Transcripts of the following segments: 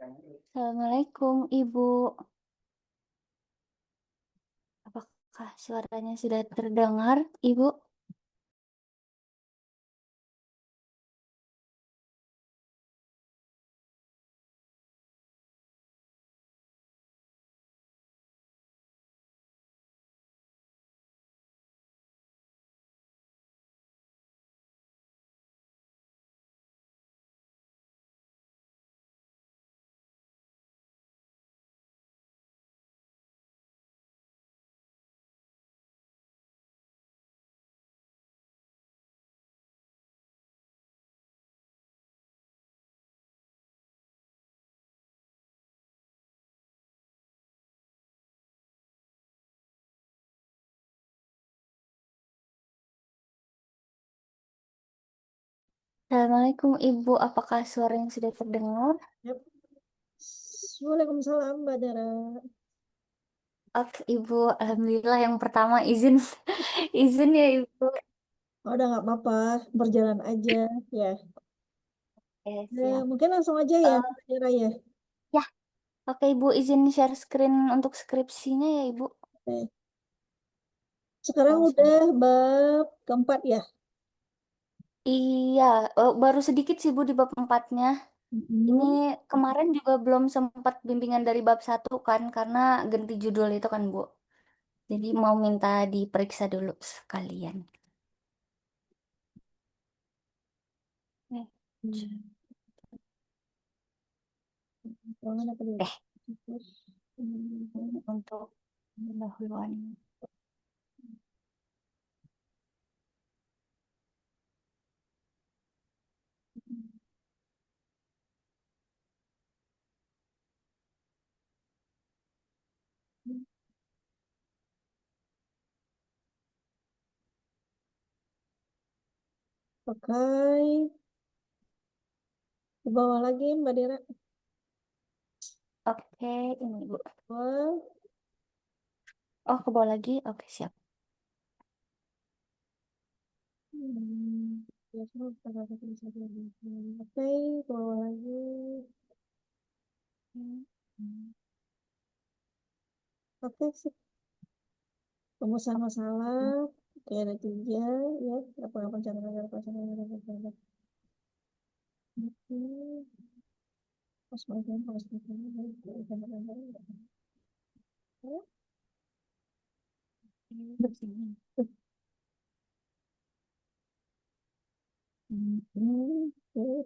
Assalamualaikum, Ibu. Apakah suaranya sudah terdengar, Ibu? Assalamualaikum, Ibu. Apakah suaranya sudah terdengar? Yap. Waalaikumsalam, Mbak Dara. Oke, Ibu. Alhamdulillah yang pertama izin izin ya, Ibu. Oh, udah nggak apa-apa, berjalan aja ya. Siap. Mungkin langsung aja ya, Eh, Mbak Dara ya. ya, oke, Ibu izin share screen untuk skripsinya ya, Ibu. Oke. Sekarang Oh, udah sebentar. bab keempat ya. Iya, baru sedikit sih, Bu, di bab empatnya. Ini Mm-mm. kemarin juga belum sempat bimbingan dari bab satu kan, karena ganti judul itu kan, Bu. Jadi mau minta diperiksa dulu sekalian. Eh, Hmm. Ruangan apa dulu? Eh, ini untuk pendahuluan. Pakai ke bawah lagi, Mbak Dara. Oke, ini Bu. Bawah. Oh, ke bawah lagi. Oke, siap. Hmm. Biasanya pakai apa bisa lagi. Oke, ke bawah lagi. Hmm. Oke, sip. Rumusan masalah. Oke, ada tiga ya. Apa-apa cara pasangan. Pas makan harus makan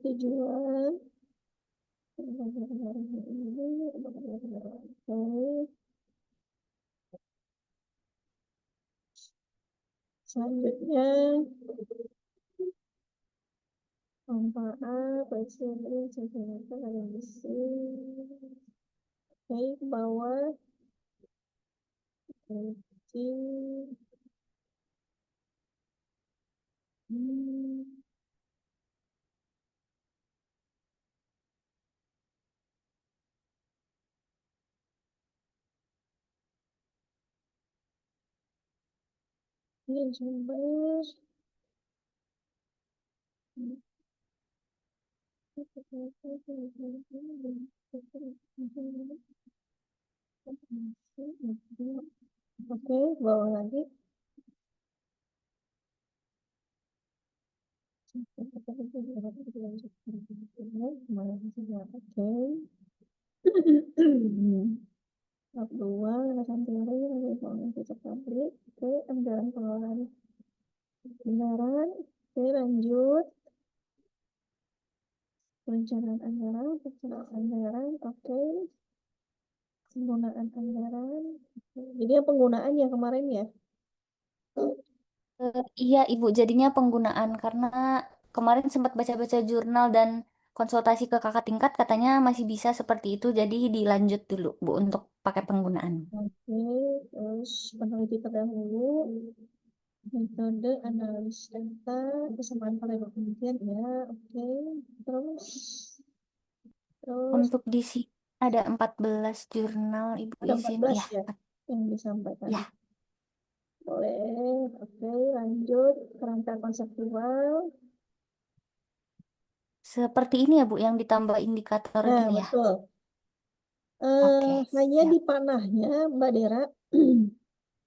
tujuan selanjutnya manfaat presiden sesuatu ada besi baik bawah kecil hmm. Ini sumber oke bawah lagi oke. Bab 2, alasan teori, lalu keuangan cocok pabrik. Oke, anggaran pengelolaan anggaran. Oke, lanjut. Perencanaan anggaran, pelaksanaan anggaran. Oke, penggunaan anggaran. Oke. Jadi ya penggunaan ya kemarin ya. Iya, Ibu. Jadinya penggunaan karena kemarin sempat baca-baca jurnal dan konsultasi ke kakak tingkat katanya masih bisa seperti itu. Jadi dilanjut dulu, Bu, untuk pakai penggunaan. Oke, terus peneliti terdahulu, metode analis data, kesamaan pada penelitian ya. Oke, terus terus Untuk di sini ada 14 jurnal, Ibu ada izin. 14 Ya, ya yang disampaikan. ya. Boleh, oke, lanjut. Kerangka konseptual. Seperti ini ya, Bu, yang ditambah indikator Ya, gini ya. betul. Oke, Hanya siap. di panahnya, Mbak Dera,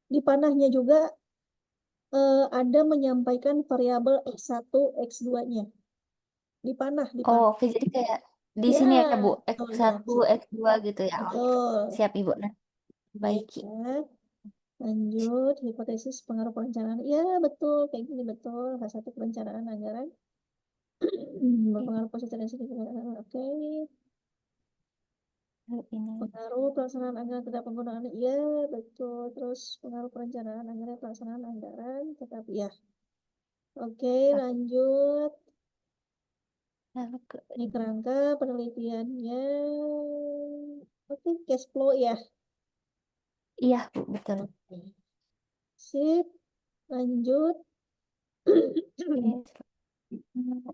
di panahnya juga ada menyampaikan variabel X1, X2-nya. Di panah, di Oh, panah. oke. Jadi kayak di Ya, sini ya, Bu. x betul ya. satu X2 gitu ya. Oke. Betul. Siap, Ibu. Nah, Baik baiki. ya. Lanjut, hipotesis pengaruh perencanaan. Ya, betul. Kayak gini, betul. H1 perencanaan anggaran. Berpengaruh positif dan negatif. Oke. Ini. Pengaruh pelaksanaan anggaran terhadap penggunaan. Ya, betul. Terus pengaruh perencanaan anggaran, pelaksanaan anggaran. Tetap ya. Oke, Oke. lanjut. Lalu ke Ini ini. kerangka penelitiannya. Oke, cash flow ya. Iya, Bu. Betul. Oke. Sip, lanjut. Oke.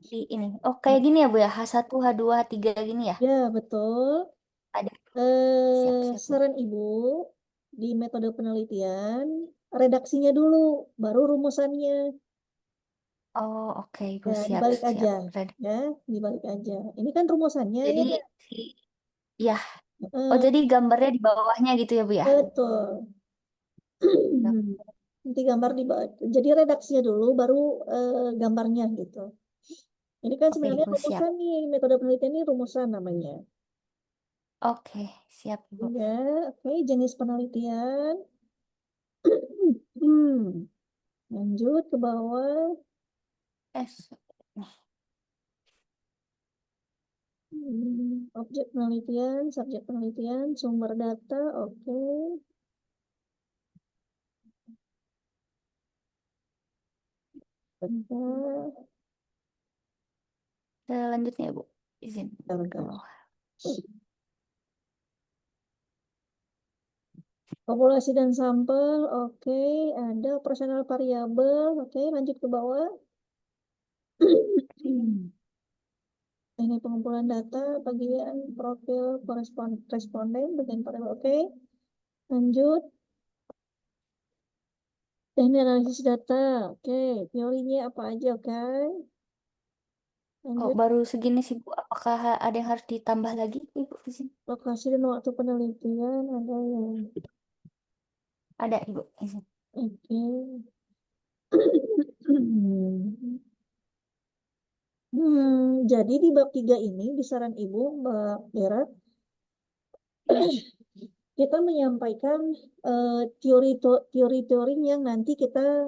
Di ini. Oh, kayak gini ya, Bu ya. H1, H2, H3 gini ya. Ya, betul. Ada. Siap-siap, Bu. Saran Ibu di metode penelitian, redaksinya dulu, baru rumusannya. Oh, oke, Ibu. Ya, Siap, dibalik aja. siap. Ready. Ya, dibalik aja. Ini kan rumusannya Jadi, ya, Dek? si, ya. Oh, Eh, jadi gambarnya di bawahnya gitu ya, Bu ya. betul. Siap. Nanti gambar di bawah. Jadi redaksinya dulu, baru gambarnya gitu. Ini kan Oke, sebenarnya Ibu. Siap. rumusan nih, metode penelitian ini rumusan namanya. Oke, siap, Ibu. Ya, oke, jenis penelitian. Hmm, lanjut ke bawah. S. Objek penelitian, subjek penelitian, sumber data, oke. Bentar, Selanjutnya, Bu. Izin bentar, ke bentar. bawah. Populasi dan sampel, oke. Ada operasional variabel, oke. Lanjut ke bawah. Ini pengumpulan data, bagian profil responden, bagian variabel, oke. Lanjut. Teknik analisis data, oke. Teorinya apa aja, oke. Oh, Lanjut. baru segini sih, Bu. Apakah ada yang harus ditambah lagi, Ibu? Izin. Lokasi dan waktu penelitian, ada yang, Ada, Ibu. Izin. oke. Jadi di bab 3 ini, di saran Ibu, Mbak Dera, Iya. kita menyampaikan teori-teori yang nanti kita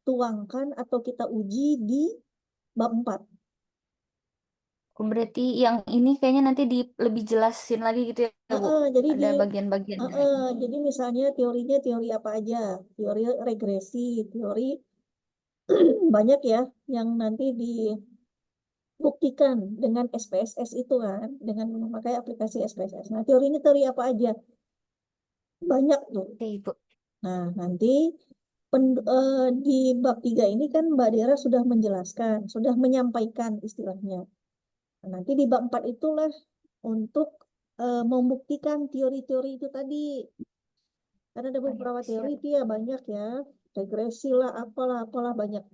tuangkan atau kita uji di bab 4. Oh, berarti yang ini kayaknya nanti lebih jelasin lagi gitu ya, Bu. Jadi Ada bagian-bagiannya lagi. jadi misalnya teorinya teori apa aja? Teori regresi, teori banyak ya yang nanti dibuktikan dengan SPSS itu kan, dengan memakai aplikasi SPSS. Nah, teorinya teori apa aja? Banyak tuh. Oke, Ibu. Nah, nanti di bab 3 ini kan Mbak Dera sudah menjelaskan, sudah menyampaikan istilahnya. Nah, nanti di bab 4 itulah untuk membuktikan teori-teori itu tadi. Karena ada Oh, ya, beberapa teori siap. itu ya banyak ya, regresi lah, apalah, apalah banyak.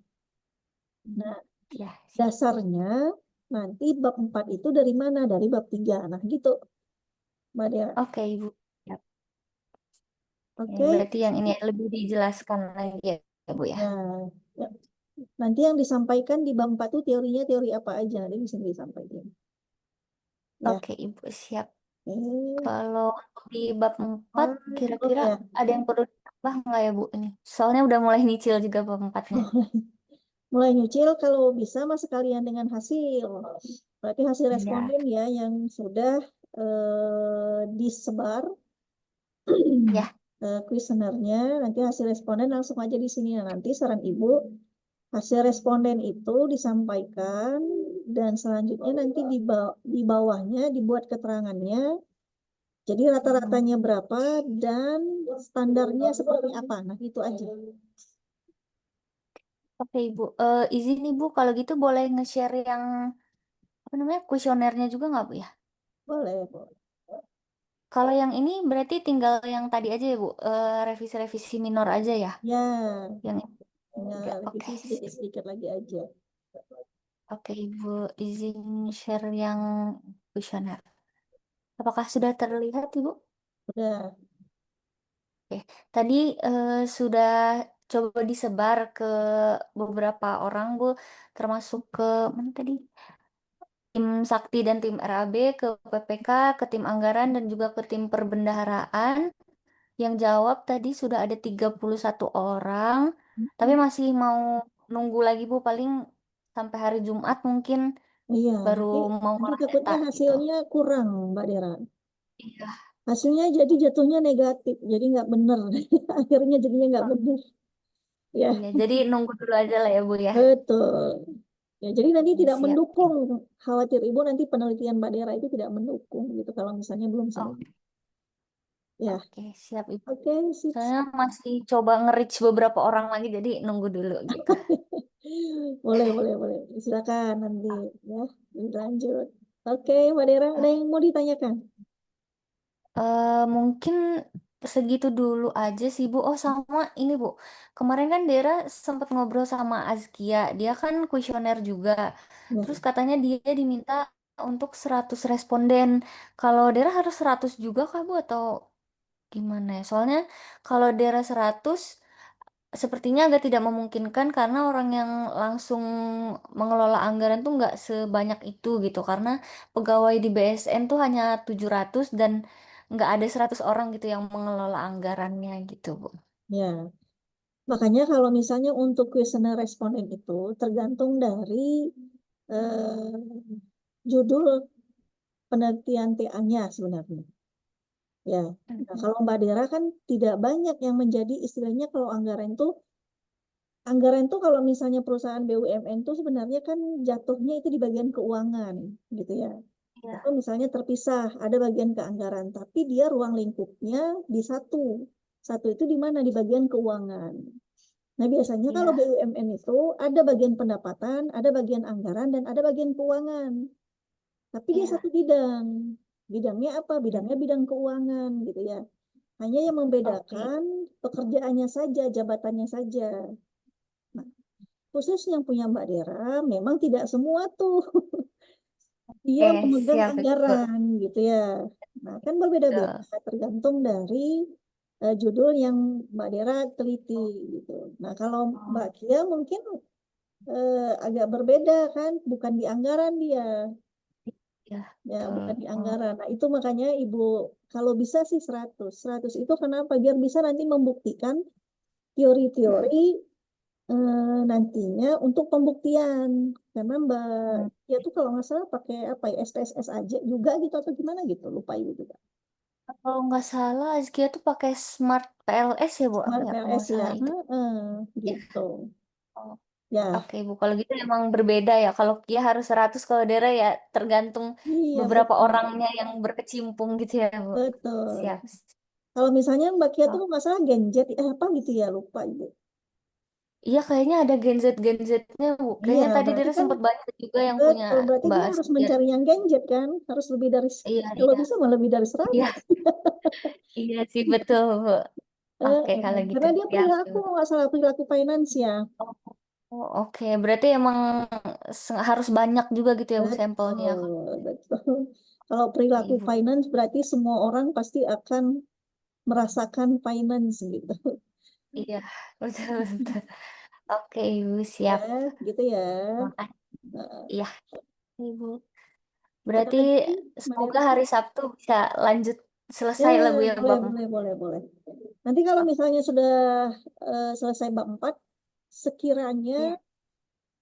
Nah, Ya, siap. dasarnya nanti bab 4 itu dari mana? Dari bab 3. Nah, gitu, Mbak Dera. Oke, Ibu. Siap. Ini Oke? berarti yang ini lebih dijelaskan lagi ya, Bu ya. Ya, ya. Nanti yang disampaikan di bab 4 itu teorinya teori apa aja, nanti bisa disampaikan. Ya, Oke, Ibu. Siap. eh, Kalau untuk di bab 4 oh kira-kira ya, ada yang perlu ditambah nggak ya, Bu, ini? Soalnya udah mulai nyicil juga bab 4-nya. mulai nyucil kalau bisa mas sekalian dengan hasil. Berarti hasil Ya, responden ya yang sudah disebar ya. kuesionernya. Nanti hasil responden langsung aja di sini. Nah, nanti saran ibu hasil responden itu disampaikan dan selanjutnya nanti di bawahnya dibuat keterangannya. Jadi rata-ratanya berapa dan standarnya seperti apa. Nah, itu aja. Oke, Ibu. Izin Ibu, kalau gitu boleh nge-share yang apa namanya kuesionernya juga nggak, Bu ya? Boleh, boleh. Kalau yang ini berarti tinggal yang tadi aja ya, Bu. Revisi-revisi minor aja ya. Ya, Yang tinggal tiga. Oke, revisi sip. sedikit-sedikit lagi aja. Oke, Ibu izin share yang kuesioner. Apakah sudah terlihat, Ibu? Udah. Oke, tadi sudah coba disebar ke beberapa orang, Bu, termasuk ke mana tadi? Tim Sakti dan tim RAB, ke PPK, ke tim anggaran, dan juga ke tim perbendaharaan. Yang jawab tadi sudah ada 31 orang, tapi masih mau nunggu lagi, Bu, paling sampai hari Jumat mungkin Iya, baru nanti mau nanti ngolah data takutnya gitu. hasilnya kurang, Mbak Dera. Iya, Hasilnya jadi jatuhnya negatif, jadi nggak bener. Akhirnya jadinya nggak bener. Ya, iya, jadi nunggu dulu aja lah ya, Bu ya. betul. Ya, jadi nanti Oke, tidak siap. mendukung. Khawatir Ibu nanti penelitian Mbak Dera itu tidak mendukung gitu kalau misalnya belum selesai. Oke, Ya, oke, siap Ibu. oke, sip, Saya sip. masih coba nge-reach beberapa orang lagi, jadi nunggu dulu gitu. Boleh, boleh, boleh. Silakan nanti ya dilanjut. Oke, Mbak Dera, ada yang mau ditanyakan? Mungkin segitu dulu aja sih Bu. Oh sama ini Bu, kemarin kan Dera sempat ngobrol sama Azkia. Dia kan kuesioner juga. Terus Ya. katanya dia diminta untuk 100 responden. Kalau Dera harus 100 juga kah Bu atau gimana ya? Soalnya kalau Dera 100 sepertinya agak tidak memungkinkan karena orang yang langsung mengelola anggaran tuh nggak sebanyak itu gitu. Karena pegawai di BSN tuh hanya 700 dan nggak ada 100 orang gitu yang mengelola anggarannya gitu, Bu. Ya, makanya kalau misalnya untuk kuesioner responden itu tergantung dari judul penelitian TA-nya sebenarnya. Ya, nah, Mhm. kalau Mbak Dera kan tidak banyak yang menjadi istilahnya kalau anggaran tuh kalau misalnya perusahaan BUMN tuh sebenarnya kan jatuhnya itu di bagian keuangan gitu ya. Itu Iya, misalnya terpisah, ada bagian keanggaran, tapi dia ruang lingkupnya di satu. Satu itu di mana? Di bagian keuangan. Nah, biasanya kalau iya, BUMN itu ada bagian pendapatan, ada bagian anggaran, dan ada bagian keuangan. Tapi dia iya. satu bidang. Bidangnya apa? Hmm. Bidangnya bidang keuangan gitu ya. Hanya yang Oke. membedakan pekerjaannya saja, jabatannya saja. Nah, khusus yang punya Mbak Dera, memang tidak semua tuh dia Oke, memegang siap itu. anggaran gitu ya. Nah, kan berbeda-beda Betul. tergantung dari judul yang Mbak Dera teliti gitu. Nah, kalau Mbak Kia mungkin agak berbeda kan, bukan di anggaran dia, Ya, ya betul. bukan di Oh, anggaran. Nah, itu makanya Ibu kalau bisa sih 100. 100 itu kenapa? Biar bisa nanti membuktikan teori-teori nantinya untuk pembuktian. Karena Mbak hmm. Kia tuh kalau nggak salah pakai apa ya, SPSS aja juga gitu atau gimana gitu, lupa Ibu juga. Kalau nggak salah, Azkia tuh pakai Smart PLS ya, Bu? Apa Smart ya? Kalau PLS nggak ya, salah itu. Ya. gitu. Oh, Ya, oke, Bu. Kalau gitu emang berbeda ya. Kalau Kia harus 100, kalau Dera ya tergantung iya beberapa betul, orangnya yang berkecimpung gitu ya, Bu. betul. Siap. Kalau misalnya Mbak Kia tuh Oh. masalah genjet, apa gitu ya, lupa Ibu. Iya, kayaknya ada Gen Z-nya, Bu. Iya, Kayaknya tadi berarti Dera kan sempat baca juga yang punya betul, berarti Mbak dia harus Askia. mencari yang genjet kan, harus lebih dari, Iya, kalau iya. bisa malah lebih dari Iya, 100. iya sih, betul, Bu. Oke, kalau gitu. Karena dia Siap. perilaku, nggak salah perilaku finance ya. Oh, oke. Berarti emang harus banyak juga gitu ya, Bu, sampelnya ya. Betul, betul. Kalau perilaku Ibu. finance berarti semua orang pasti akan merasakan finance gitu. Iya, betul, betul. Oke, Ibu, Ya, siap. gitu ya. Makasih. Nah, Iya, Ibu. ada Berarti lagi, Mbak semoga Dera? hari Sabtu bisa lanjut Ya, selesai lah, Bu, ya, boleh, bab boleh, 4. boleh, boleh. Nanti kalau misalnya sudah selesai bab 4, sekiranya Iya,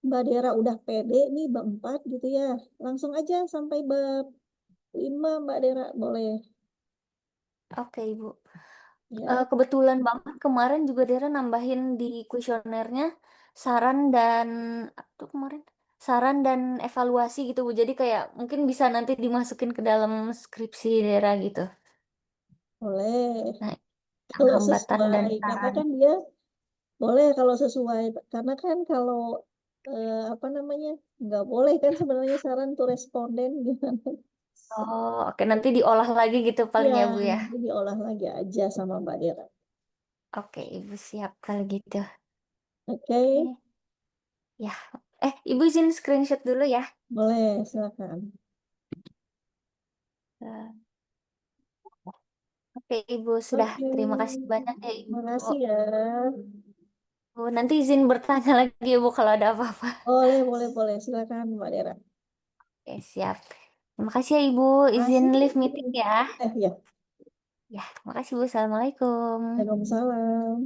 Mbak Dera udah pede nih bab 4 gitu ya, langsung aja sampai bab 5 Mbak Dera, boleh. oke, Ibu. Ya, Kebetulan banget kemarin juga Dera nambahin di kuesionernya saran dan apa tuh kemarin? Saran dan evaluasi gitu, Bu. Jadi kayak mungkin bisa nanti dimasukin ke dalam skripsi Dera gitu. boleh. Nah, yang Kalau hambatan dan sesuai, karena saran. kan dia boleh kalau sesuai, karena kan kalau apa namanya, nggak boleh kan sebenarnya saran tuh responden gimana. Oh, oke, nanti diolah lagi gitu paling Ya, ya, Bu ya. nanti diolah lagi aja sama Mbak Dera. Oke, Ibu siap kalau gitu. Oke, Oke. Ya. Ibu izin screenshot dulu ya. boleh, silakan. Eh, Oke, Ibu, sudah. Oke, Terima kasih banyak ya, Ibu. makasih ya. Oh, nanti izin bertanya lagi, Ibu, kalau ada apa-apa. Boleh, boleh, boleh. Silakan, Mbak Dera. Oke, siap. Terima kasih ya, Ibu. Izin Makasih. live meeting ya. Ya. Ya, makasih, Bu. Assalamualaikum. Waalaikumsalam.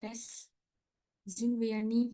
Tes, Zoom Vianney.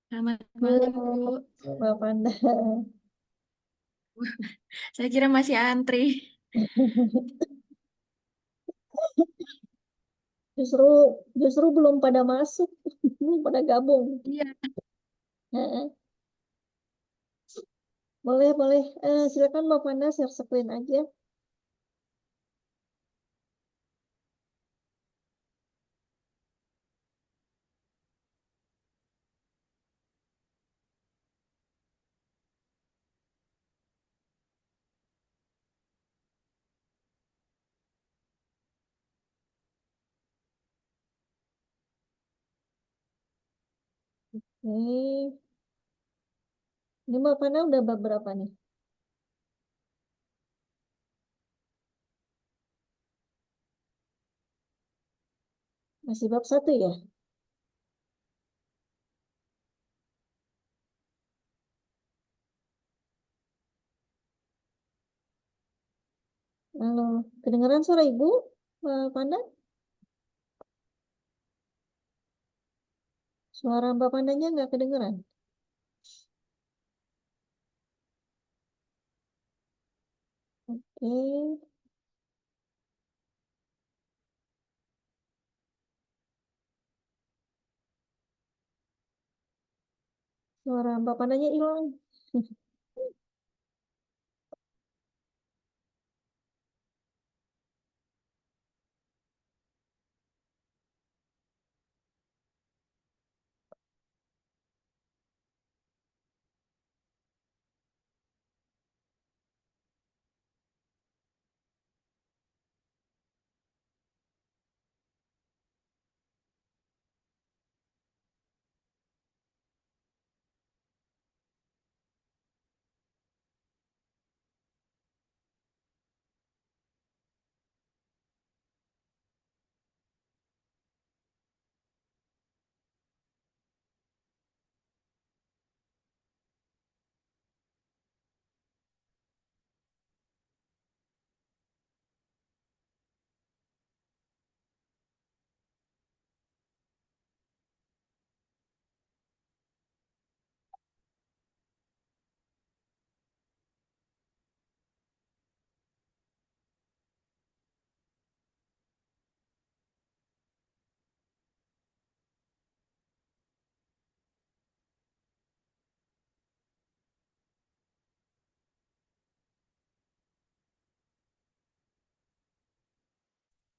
Selamat malam, Bu. Halo, Mbak Panda. Saya kira masih antri. Justru justru belum pada masuk, belum pada gabung. Iya. Heeh. Boleh, boleh. Silakan Mbak Panda share screen aja. Ini Mbak Panda udah bab berapa nih? Masih bab satu ya? Halo, kedengaran suara Ibu, Mbak Panda? Suara Mbak Pandanya nggak kedengeran? Oke. Suara Mbak Pandanya hilang.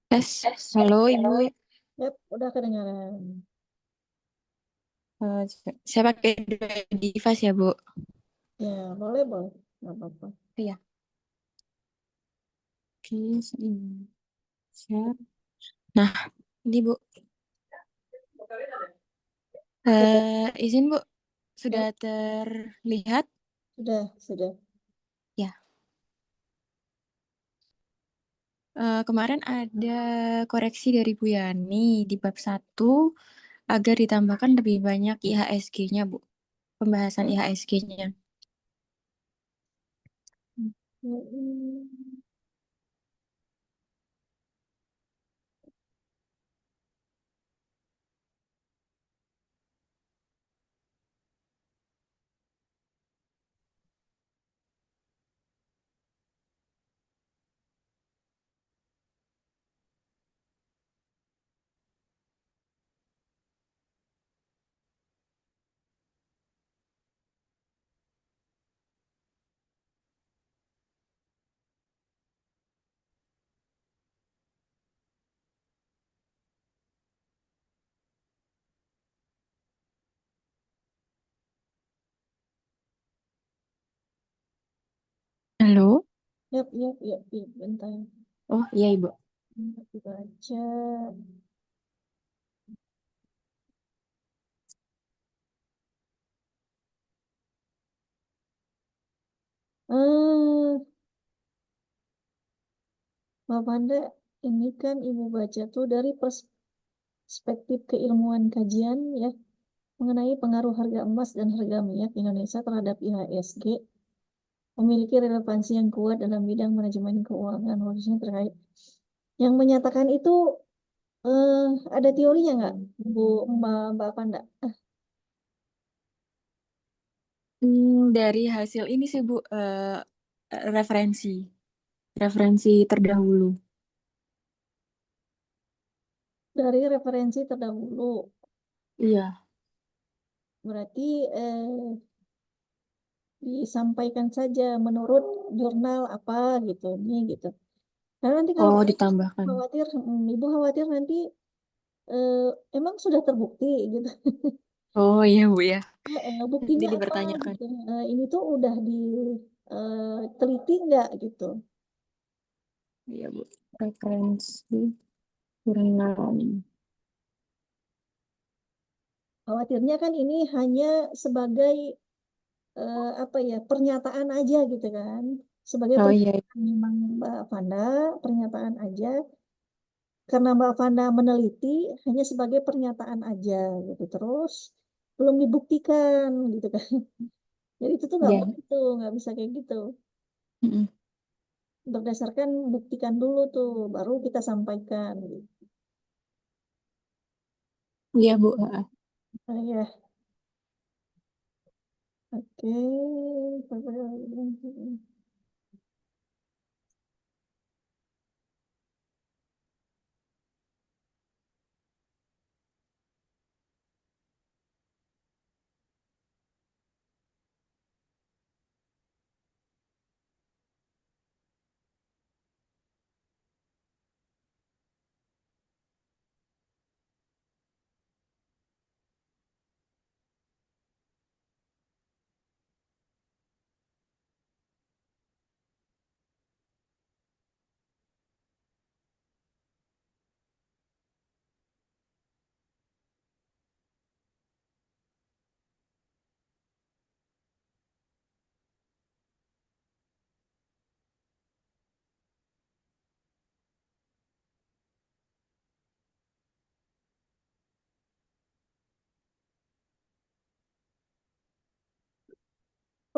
Tes, halo Ibu. Yap, udah kedengaran. Saya pakai dua device ya, Bu. Ya, boleh, boleh. Nggak apa-apa. Iya. Oke, ini. Share. Nah, ini Bu. Sudah, Izin Bu, sudah ya, terlihat? sudah. Ya. Kemarin ada koreksi dari Bu Yani di bab 1 agar ditambahkan lebih banyak IHSG-nya, Bu. Pembahasan IHSG-nya. Hmm. Halo? Yap, bentar. Oh, iya Ibu. Dibaca. Eh, Mbak Panda, ini kan Ibu baca tuh dari perspektif keilmuan kajian ya mengenai pengaruh harga emas dan harga minyak Indonesia terhadap IHSG memiliki relevansi yang kuat dalam bidang manajemen keuangan khususnya terkait. Yang menyatakan itu eh, ada teorinya nggak, Bu Mbak Panda? Dari hasil ini sih Bu, referensi. Referensi terdahulu. Dari referensi terdahulu, Iya. berarti disampaikan saja menurut jurnal apa gitu, nih gitu. Karena nanti kalau Oh, ditambahkan. khawatir, Ibu khawatir nanti eh, emang sudah terbukti gitu. Oh iya Bu ya. Nanti Buktinya apa dipertanyakan. gitu. Ini tuh udah diteliti nggak gitu. Iya Bu. Referensi jurnal. Khawatirnya kan ini hanya sebagai apa ya pernyataan aja gitu kan. Sebagai Oh iya. pernyataan memang Mbak Vanda, pernyataan aja. Karena Mbak Vanda meneliti hanya sebagai pernyataan aja gitu. Terus belum dibuktikan gitu kan. Jadi itu tuh nggak Iya. boleh tuh, nggak bisa kayak gitu. Mm-mm. Berdasarkan buktikan dulu tuh, baru kita sampaikan. Gitu. Iya Bu. Ha. Ya, oke.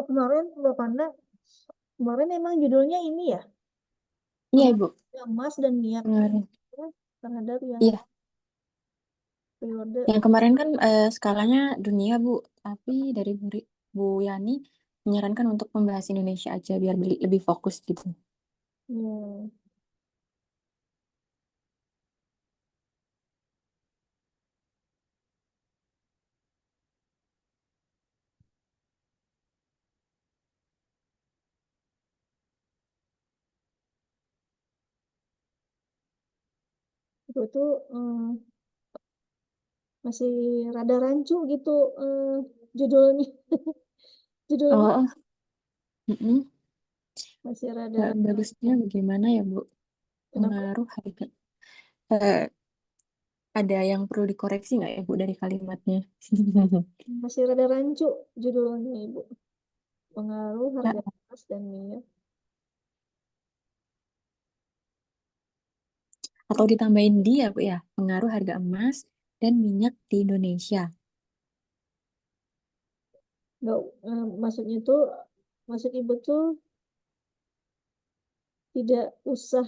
Oh, kemarin Mbak Panda, kemarin emang judulnya ini ya, Iya, Ibu. pengaruh emas dan minyak Kemarin. terhadap yang Iya, periode. yang kemarin kan skalanya dunia, Bu. Tapi dari Bu Yani menyarankan untuk membahas Indonesia aja biar lebih fokus gitu. Hmm, itu tuh masih rada rancu gitu judulnya. Judulnya Oh, mm-mm. masih rada. Bagusnya bagaimana ya, Bu? Kenapa? Pengaruh harga. Eh, ada yang perlu dikoreksi nggak ya, Bu, dari kalimatnya? Masih rada rancu judulnya Ibu. Pengaruh Nah, harga emas dan minyak. atau ditambahin dia, Bu ya, pengaruh harga emas dan minyak di Indonesia. Nggak, maksudnya tuh, maksud Ibu tuh tidak usah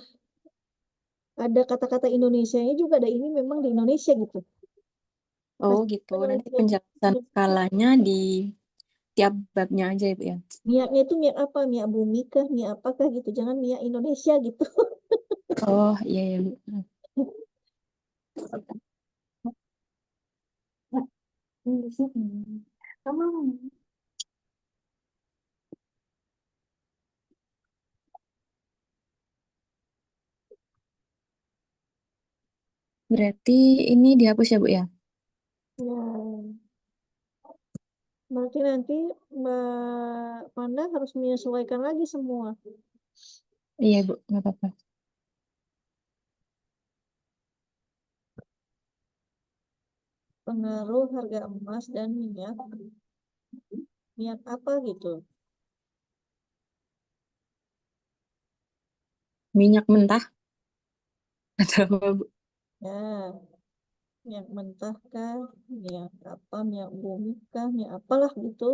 ada kata-kata Indonesianya juga ada ini memang di Indonesia gitu. Oh Pas gitu, nanti penelitian penjelasan Indonesia, skalanya di tiap babnya aja ya, Bu ya. minyaknya itu minyak apa? Minyak bumi kah? Minyak apakah gitu? Jangan minyak Indonesia gitu. Oh iya ya, Bu. Berarti ini dihapus ya, Bu ya? Ya, berarti nanti Mbak Panda harus menyesuaikan lagi semua. Iya, Bu, nggak apa-apa. Pengaruh harga emas dan minyak. Minyak apa gitu? Minyak mentah atau apa, Bu? Ya, minyak mentah kah? Minyak apa? Minyak bumi kah? Minyak apalah gitu.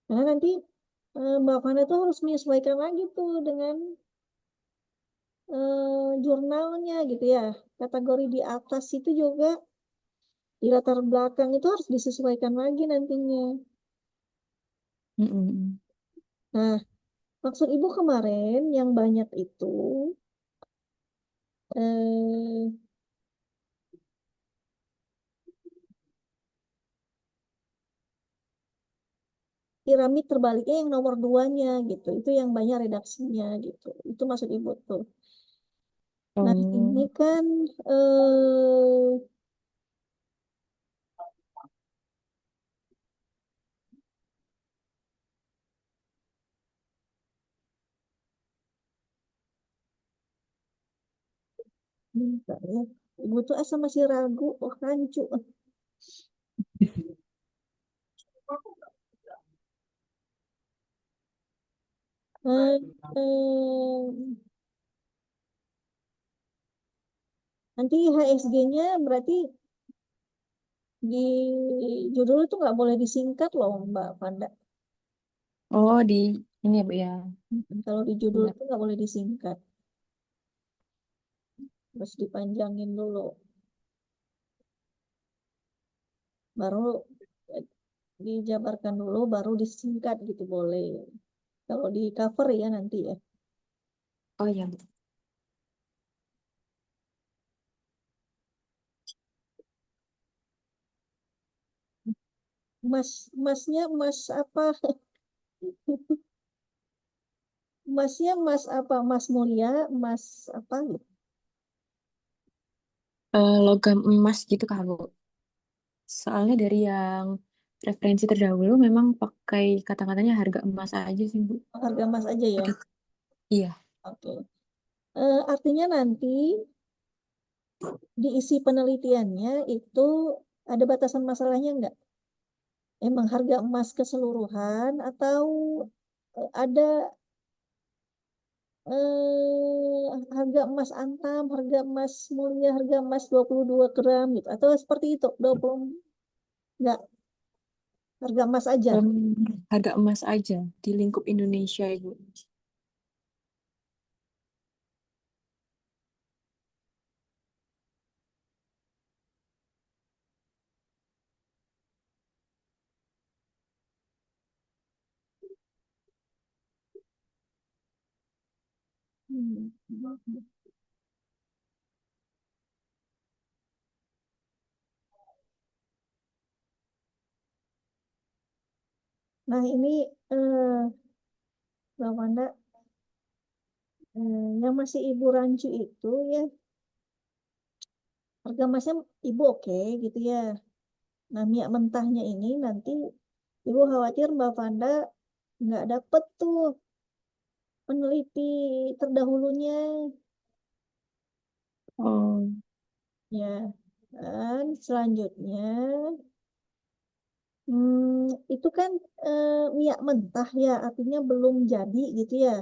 Nah, nanti Mbak Fana tuh harus menyesuaikan lagi tuh dengan jurnalnya gitu ya. Kategori di atas itu juga di latar belakang itu harus disesuaikan lagi nantinya. Mm-mm. Nah, maksud Ibu kemarin yang banyak itu eh, piramid terbaliknya yang nomor duanya gitu. Itu yang banyak redaksinya gitu. Itu maksud Ibu tuh. Nah, ini Oh, kan bentar ya. Ibu tuh asa masih ragu, oh rancu. Eh, eh, nanti HSG-nya berarti di judul itu nggak boleh disingkat loh Mbak Panda. oh di ini ya, Bu ya. Kalau di judul Benar. itu nggak boleh disingkat, harus dipanjangin dulu. Baru eh, dijabarkan dulu, baru disingkat gitu boleh. Kalau di cover ya nanti ya. Oh iya, Bu. Masnya mas apa? Masnya mas apa? Mas Mulia, mas apa gitu? Logam emas gitu kah, Bu? Soalnya dari yang referensi terdahulu memang pakai kata-katanya harga emas aja sih, Bu. Harga mas aja ya. Ada- Iya. Oke. Artinya nanti diisi penelitiannya itu ada batasan masalahnya nggak? Emang harga emas keseluruhan atau ada harga emas antam, harga emas mulia, harga emas 22 gram gitu atau seperti itu 20 enggak. Harga emas aja. Em, harga emas aja di lingkup Indonesia, Ibu. Hmm. Nah ini Mbak Wanda, yang masih ibu rancu itu ya harga emasnya ibu oke gitu ya. Nah minyak mentahnya ini nanti ibu khawatir Mbak Wanda nggak dapet tuh peneliti terdahulunya Oh, ya. Dan selanjutnya itu kan minyak mentah ya, artinya belum jadi gitu ya.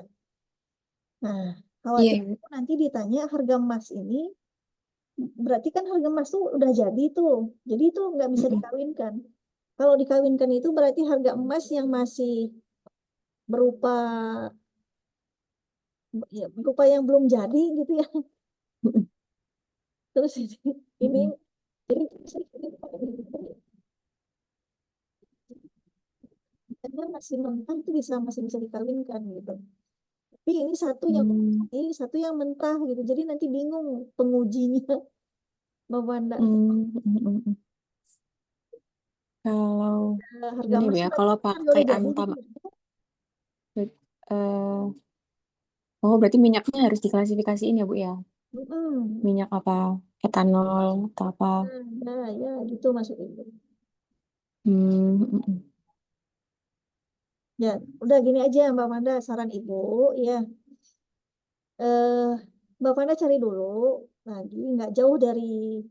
Nah, iya, khawatir Ibu. nanti ditanya harga emas ini, berarti kan harga emas tuh udah jadi tuh. Jadi itu nggak bisa Mm-mm. dikawinkan. Kalau dikawinkan itu berarti harga emas yang masih berupa ya, berupa yang belum jadi gitu ya. Mm-mm. Terus ini Mm-mm. jadi karena masih mentah itu masih bisa dikawinkan gitu. Tapi ini satu yang Mm. ini satu yang mentah gitu. Jadi nanti bingung pengujinya memandang Mm. Mm-mm. Kalau harga gini, Bu emasnya ya, berarti kalau harga pakai udah jadi Antam, gitu ya. eh, oh berarti minyaknya harus diklasifikasiin ya, Bu ya? Mm-mm. Minyak apa? Etanol atau apa? Nah, ya gitu maksud ibu. Mm-mm. Ya, udah gini aja Mbak Manda, saran ibu ya. Eh, Mbak Manda cari dulu lagi, nggak jauh dari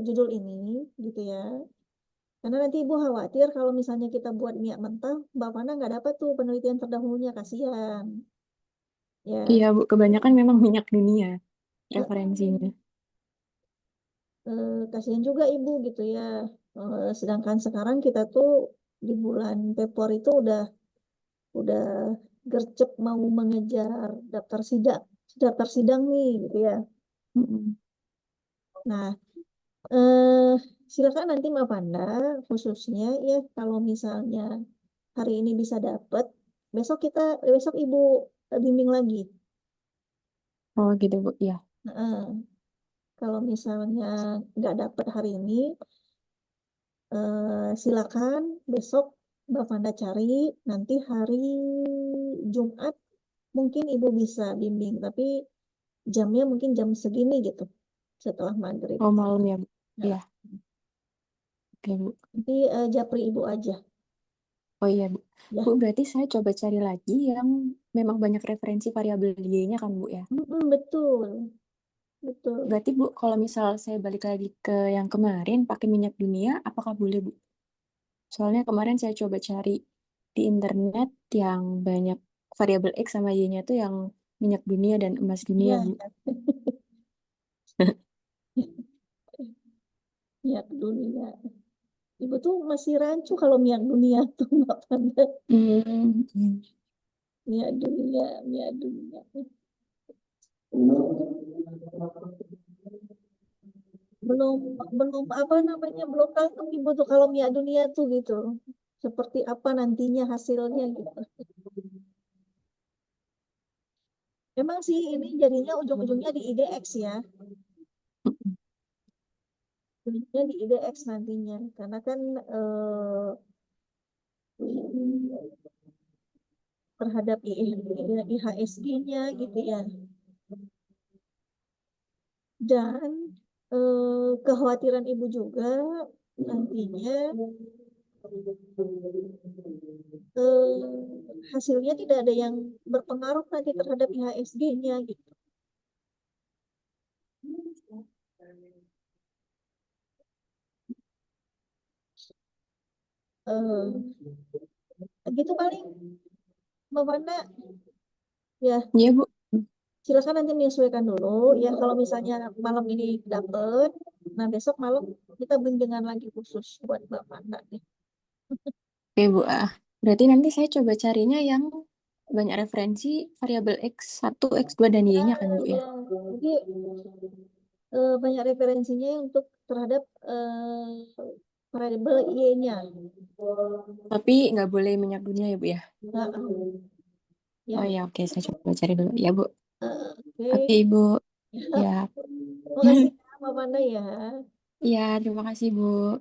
judul ini gitu ya. Karena nanti ibu khawatir kalau misalnya kita buat minyak mentah, Mbak Manda nggak dapat tuh penelitian terdahulunya, kasihan. Iya, Ya, Bu, kebanyakan memang minyak dunia referensinya. eh, kasihan juga ibu gitu ya. Sedangkan sekarang kita tuh di bulan Februari itu udah gercep mau mengejar daftar sidang nih gitu ya. Mm-mm. Nah, eh, silakan nanti Mbak Panda khususnya ya kalau misalnya hari ini bisa dapet, besok ibu bimbing lagi. Oh gitu, Bu. Iya. Nah, kalau misalnya nggak dapet hari ini, silakan besok Mbak Fanda cari nanti hari Jumat mungkin ibu bisa bimbing tapi jamnya mungkin jam segini gitu setelah maghrib. Oh malam ya, Bu. Nah, Iya, oke, Bu. nanti japri ibu aja Oh iya, Bu. Bu, ya. berarti saya coba cari lagi yang memang banyak referensi variabel Y-nya kan, Bu ya? Betul, betul. Berarti, Bu, kalau misal saya balik lagi ke yang kemarin pakai minyak dunia, apakah boleh, Bu? Soalnya kemarin saya coba cari di internet yang banyak variabel X sama Y-nya tuh yang minyak dunia dan emas dunia, Ya, Bu. minyak dunia. Ibu tuh masih rancu kalau minyak dunia tuh nggak pandai. Hmm. Minyak dunia. belum belum apa namanya belum tahu ibu tuh kalau minyak dunia tuh gitu seperti apa nantinya hasilnya gitu. Memang sih ini jadinya ujung-ujungnya di IDX ya, ujungnya di IDX nantinya karena kan terhadap IHSG-nya gitu ya. Dan kekhawatiran ibu juga nantinya hasilnya tidak ada yang berpengaruh nanti terhadap IHSG-nya gitu. Eh, gitu paling Mbak Wanda ya Iya, Bu. silakan nanti menyesuaikan dulu ya kalau misalnya malam ini dapet nah besok malam kita bimbingan lagi khusus buat Mbak Wanda nih. Oke, Bu. Berarti nanti saya coba carinya yang banyak referensi variabel X1, X2, dan Y-nya kan, Bu ya? Ya, jadi banyak referensinya untuk terhadap variabel Y-nya. Tapi nggak boleh minyak dunia ya, Bu ya? Nah, Oh ya, ya, oke. Saya coba cari dulu. Ya, Bu. Oke, oke. Ibu. Ya. Makasih ya, Mbak Panda ya. Iya, terima kasih, Bu.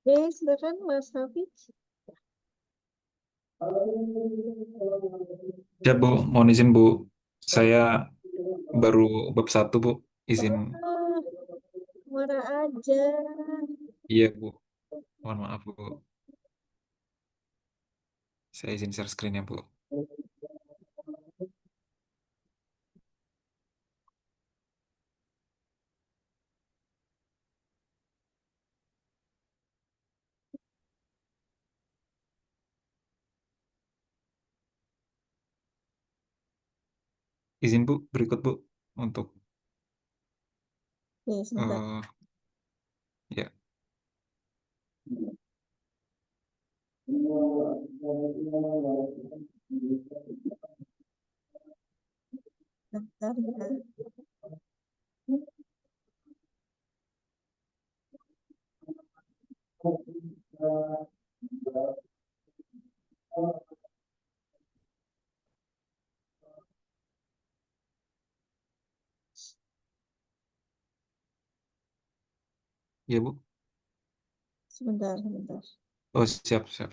Oke, silakan Mas Hafiz. Ya Bu, mohon izin Bu. Saya baru bab satu Bu. Izin. Ah, mana aja. Iya Bu. Mohon maaf Bu. Saya izin share screen ya Bu. Izin Bu, berikut Bu. Untuk Oke, sebentar. eh ya, Sebentar ya. ya Bu. Sebentar, sebentar. Oh siap siap.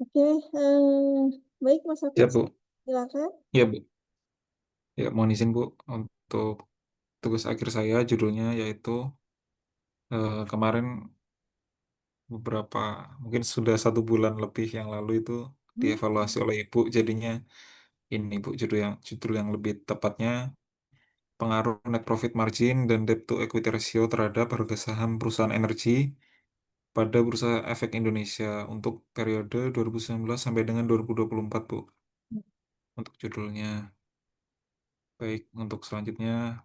Oke, baik Mas Hafiz. Siap Bu. Silakan. Ya Bu. Ya mohon izin Bu untuk tugas akhir saya judulnya yaitu kemarin beberapa mungkin sudah 1 bulan lebih yang lalu itu dievaluasi oleh Ibu jadinya ini Bu judul yang lebih tepatnya pengaruh net profit margin dan debt to equity ratio terhadap harga saham perusahaan energi pada Bursa Efek Indonesia untuk periode 2019 sampai dengan 2024, Bu. Untuk judulnya. Baik, untuk selanjutnya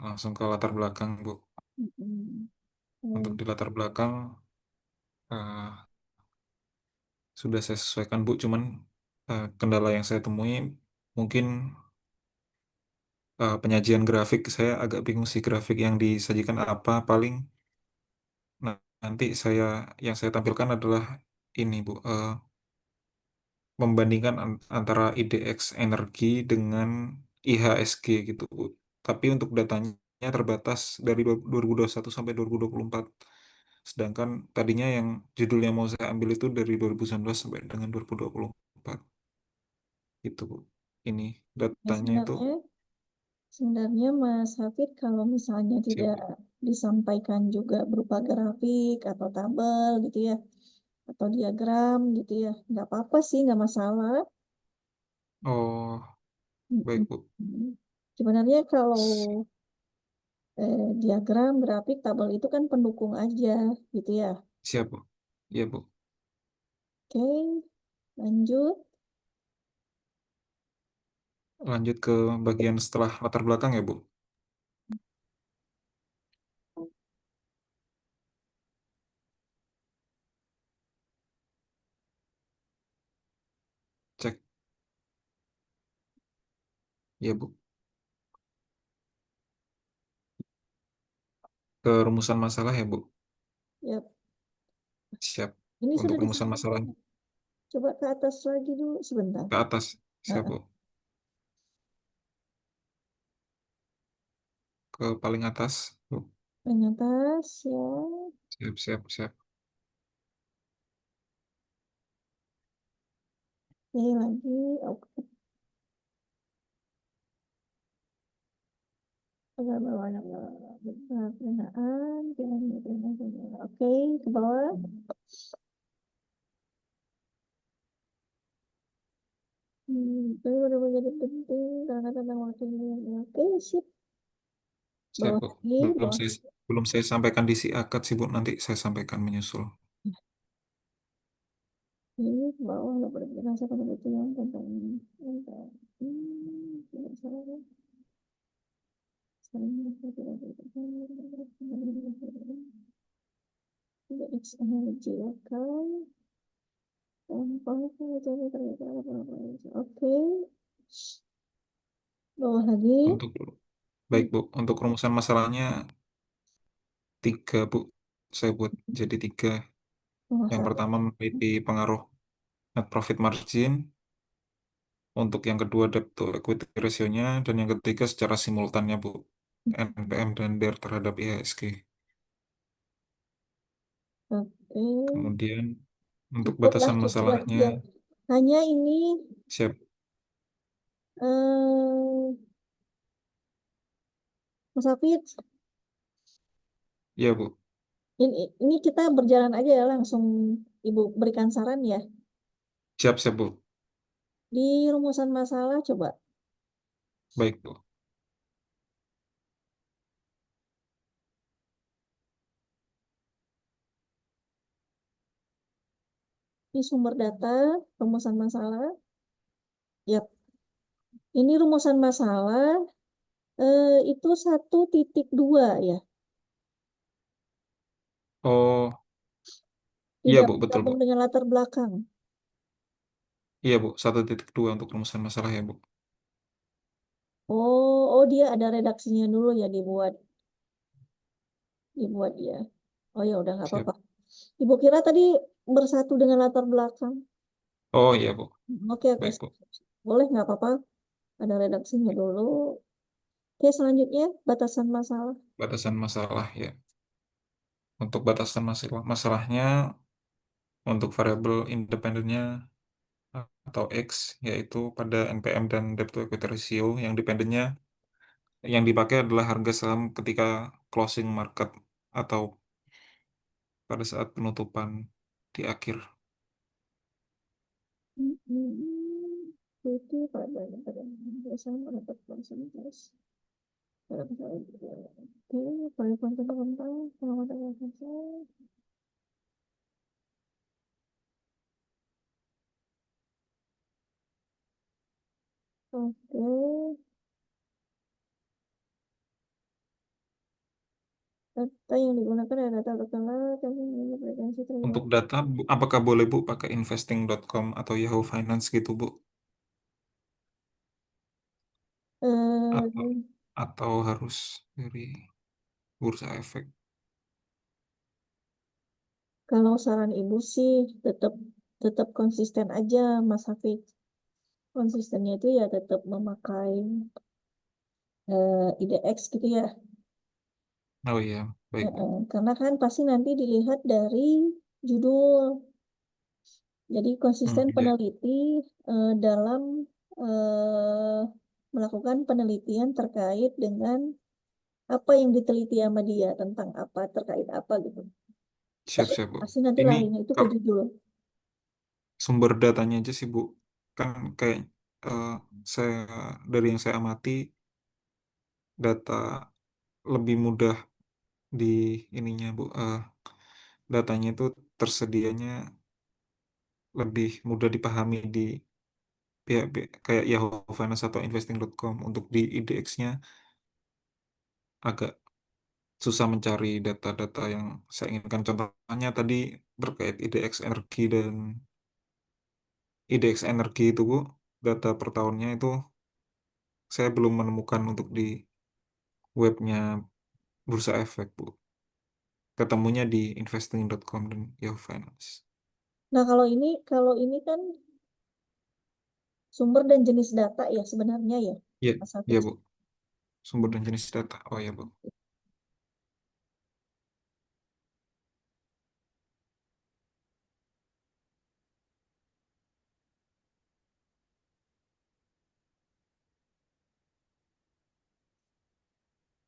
langsung ke latar belakang, Bu. Mm-mm. Untuk di latar belakang eh, sudah saya sesuaikan, Bu. Cuman kendala yang saya temui mungkin penyajian grafik saya agak bingung sih grafik yang disajikan apa. Paling nanti yang saya tampilkan adalah ini, Bu. Membandingkan antara IDX energi dengan IHSG gitu, Bu. Tapi untuk datanya terbatas dari 2021 sampai 2024. Sedangkan tadinya yang judul yang mau saya ambil itu dari 2019 sampai dengan 2024. Itu, Bu. Ini Ya, datanya itu sebenarnya Mas Hafid kalau misalnya tidak siapa? disampaikan juga berupa grafik atau tabel gitu ya, atau diagram gitu ya, nggak apa-apa sih, nggak masalah. Oh, Mm-mm. baik, Bu. Sebenarnya kalau diagram, grafik, tabel itu kan pendukung aja gitu ya. Siap, Bu. Iya, Bu. Oke, lanjut. Lanjut ke bagian setelah latar belakang ya, Bu. Cek. Ya, Bu. Ke rumusan masalah ya, Bu. Ya, Siap. ini Untuk sudah rumusan masalah disampaikan. Coba ke atas lagi dulu sebentar. ke atas. Siap, Nah, Bu. Ke paling atas, Bu. yang atas ya. Siap, siap, siap. Oke, lagi. Oke. Oke, ke bawah. Itu udah menjadi penting karena tentang waktu ini. Oke, sip. Siap, Bawah Bu. lagi, Belum bawah. saya belum saya sampaikan di si akad sih, Bu. Nanti saya sampaikan menyusul. Ini ke bawah lo berbicara pada betulan tentang tidak salah. Tidak energi lokal. Oke, bawah lagi. Untuk baik, Bu. Untuk rumusan masalahnya tiga, Bu. Saya buat jadi tiga. Bawah Yang satu. pertama meneliti pengaruh net profit margin. Untuk yang kedua debt to equity ratio-nya. Dan yang ketiga secara simultannya, Bu. NPM dan DER terhadap IHSG. Oke, Kemudian untuk cukuplah, batasan cukuplah. masalahnya, Ya, hanya ini siap. eh, Mas Hafid, Ya, Bu. ini kita berjalan aja ya langsung Ibu berikan saran ya. Siap, siap, Bu. Di rumusan masalah coba. Baik, Bu. Ini sumber data, rumusan masalah. Ya, ini rumusan masalah itu 1.2 ya. Oh, iya, Tidak Bu. Betul, Bu. bergabung dengan latar belakang. Iya, Bu. 1.2 untuk rumusan masalah ya, Bu. Oh, oh dia ada redaksinya dulu ya dibuat ya. Oh ya udah nggak Siap. apa-apa. Ibu kira tadi bersatu dengan latar belakang. Oh, iya, Bu. Oke oke, Baik, Bu. boleh nggak apa-apa. Ada redaksinya dulu. Oke selanjutnya batasan masalah. Batasan masalah ya. Untuk batasan masalahnya, untuk variabel independennya atau X, yaitu pada NPM dan debt to equity ratio, yang dependennya, yang dipakai adalah harga saham ketika closing market atau pada saat penutupan di akhir. Itu pada biasanya mendapat konsentrasi. Oke, boleh konten tentang pengamatan bahasa. Oke, data yang digunakan adalah data terkenal dan memiliki frekuensi terima. Untuk data, apakah boleh, Bu, pakai investing.com atau Yahoo Finance gitu, Bu? Atau, Eh, atau harus dari Bursa Efek? Kalau saran ibu sih tetap tetap konsisten aja Mas Hafid. Konsistennya itu ya tetap memakai IDX gitu ya. Oh iya, baik Bu. Karena kan pasti nanti dilihat dari judul. Jadi konsisten Iya, peneliti dalam eh, melakukan penelitian terkait dengan apa yang diteliti sama dia tentang apa terkait apa gitu. siap-siap Bu. Pasti nanti Ini larinya itu ke kalau judul. sumber datanya aja sih Bu, kan kayak eh, saya dari yang saya amati data lebih mudah di ininya Bu. Datanya itu tersedianya lebih mudah dipahami di pihak kayak Yahoo Finance atau investing.com. Untuk di IDX-nya agak susah mencari data-data yang saya inginkan. Contohnya tadi terkait IDX energi dan IDX energi itu Bu, data per tahunnya itu saya belum menemukan untuk di webnya Bursa Efek Bu. Ketemunya di investing.com dan Yahoo Finance. Nah, kalau ini kan sumber dan jenis data ya sebenarnya ya, Iya, Mas iya Hafiz. Bu. Sumber dan jenis data. Oh ya Bu.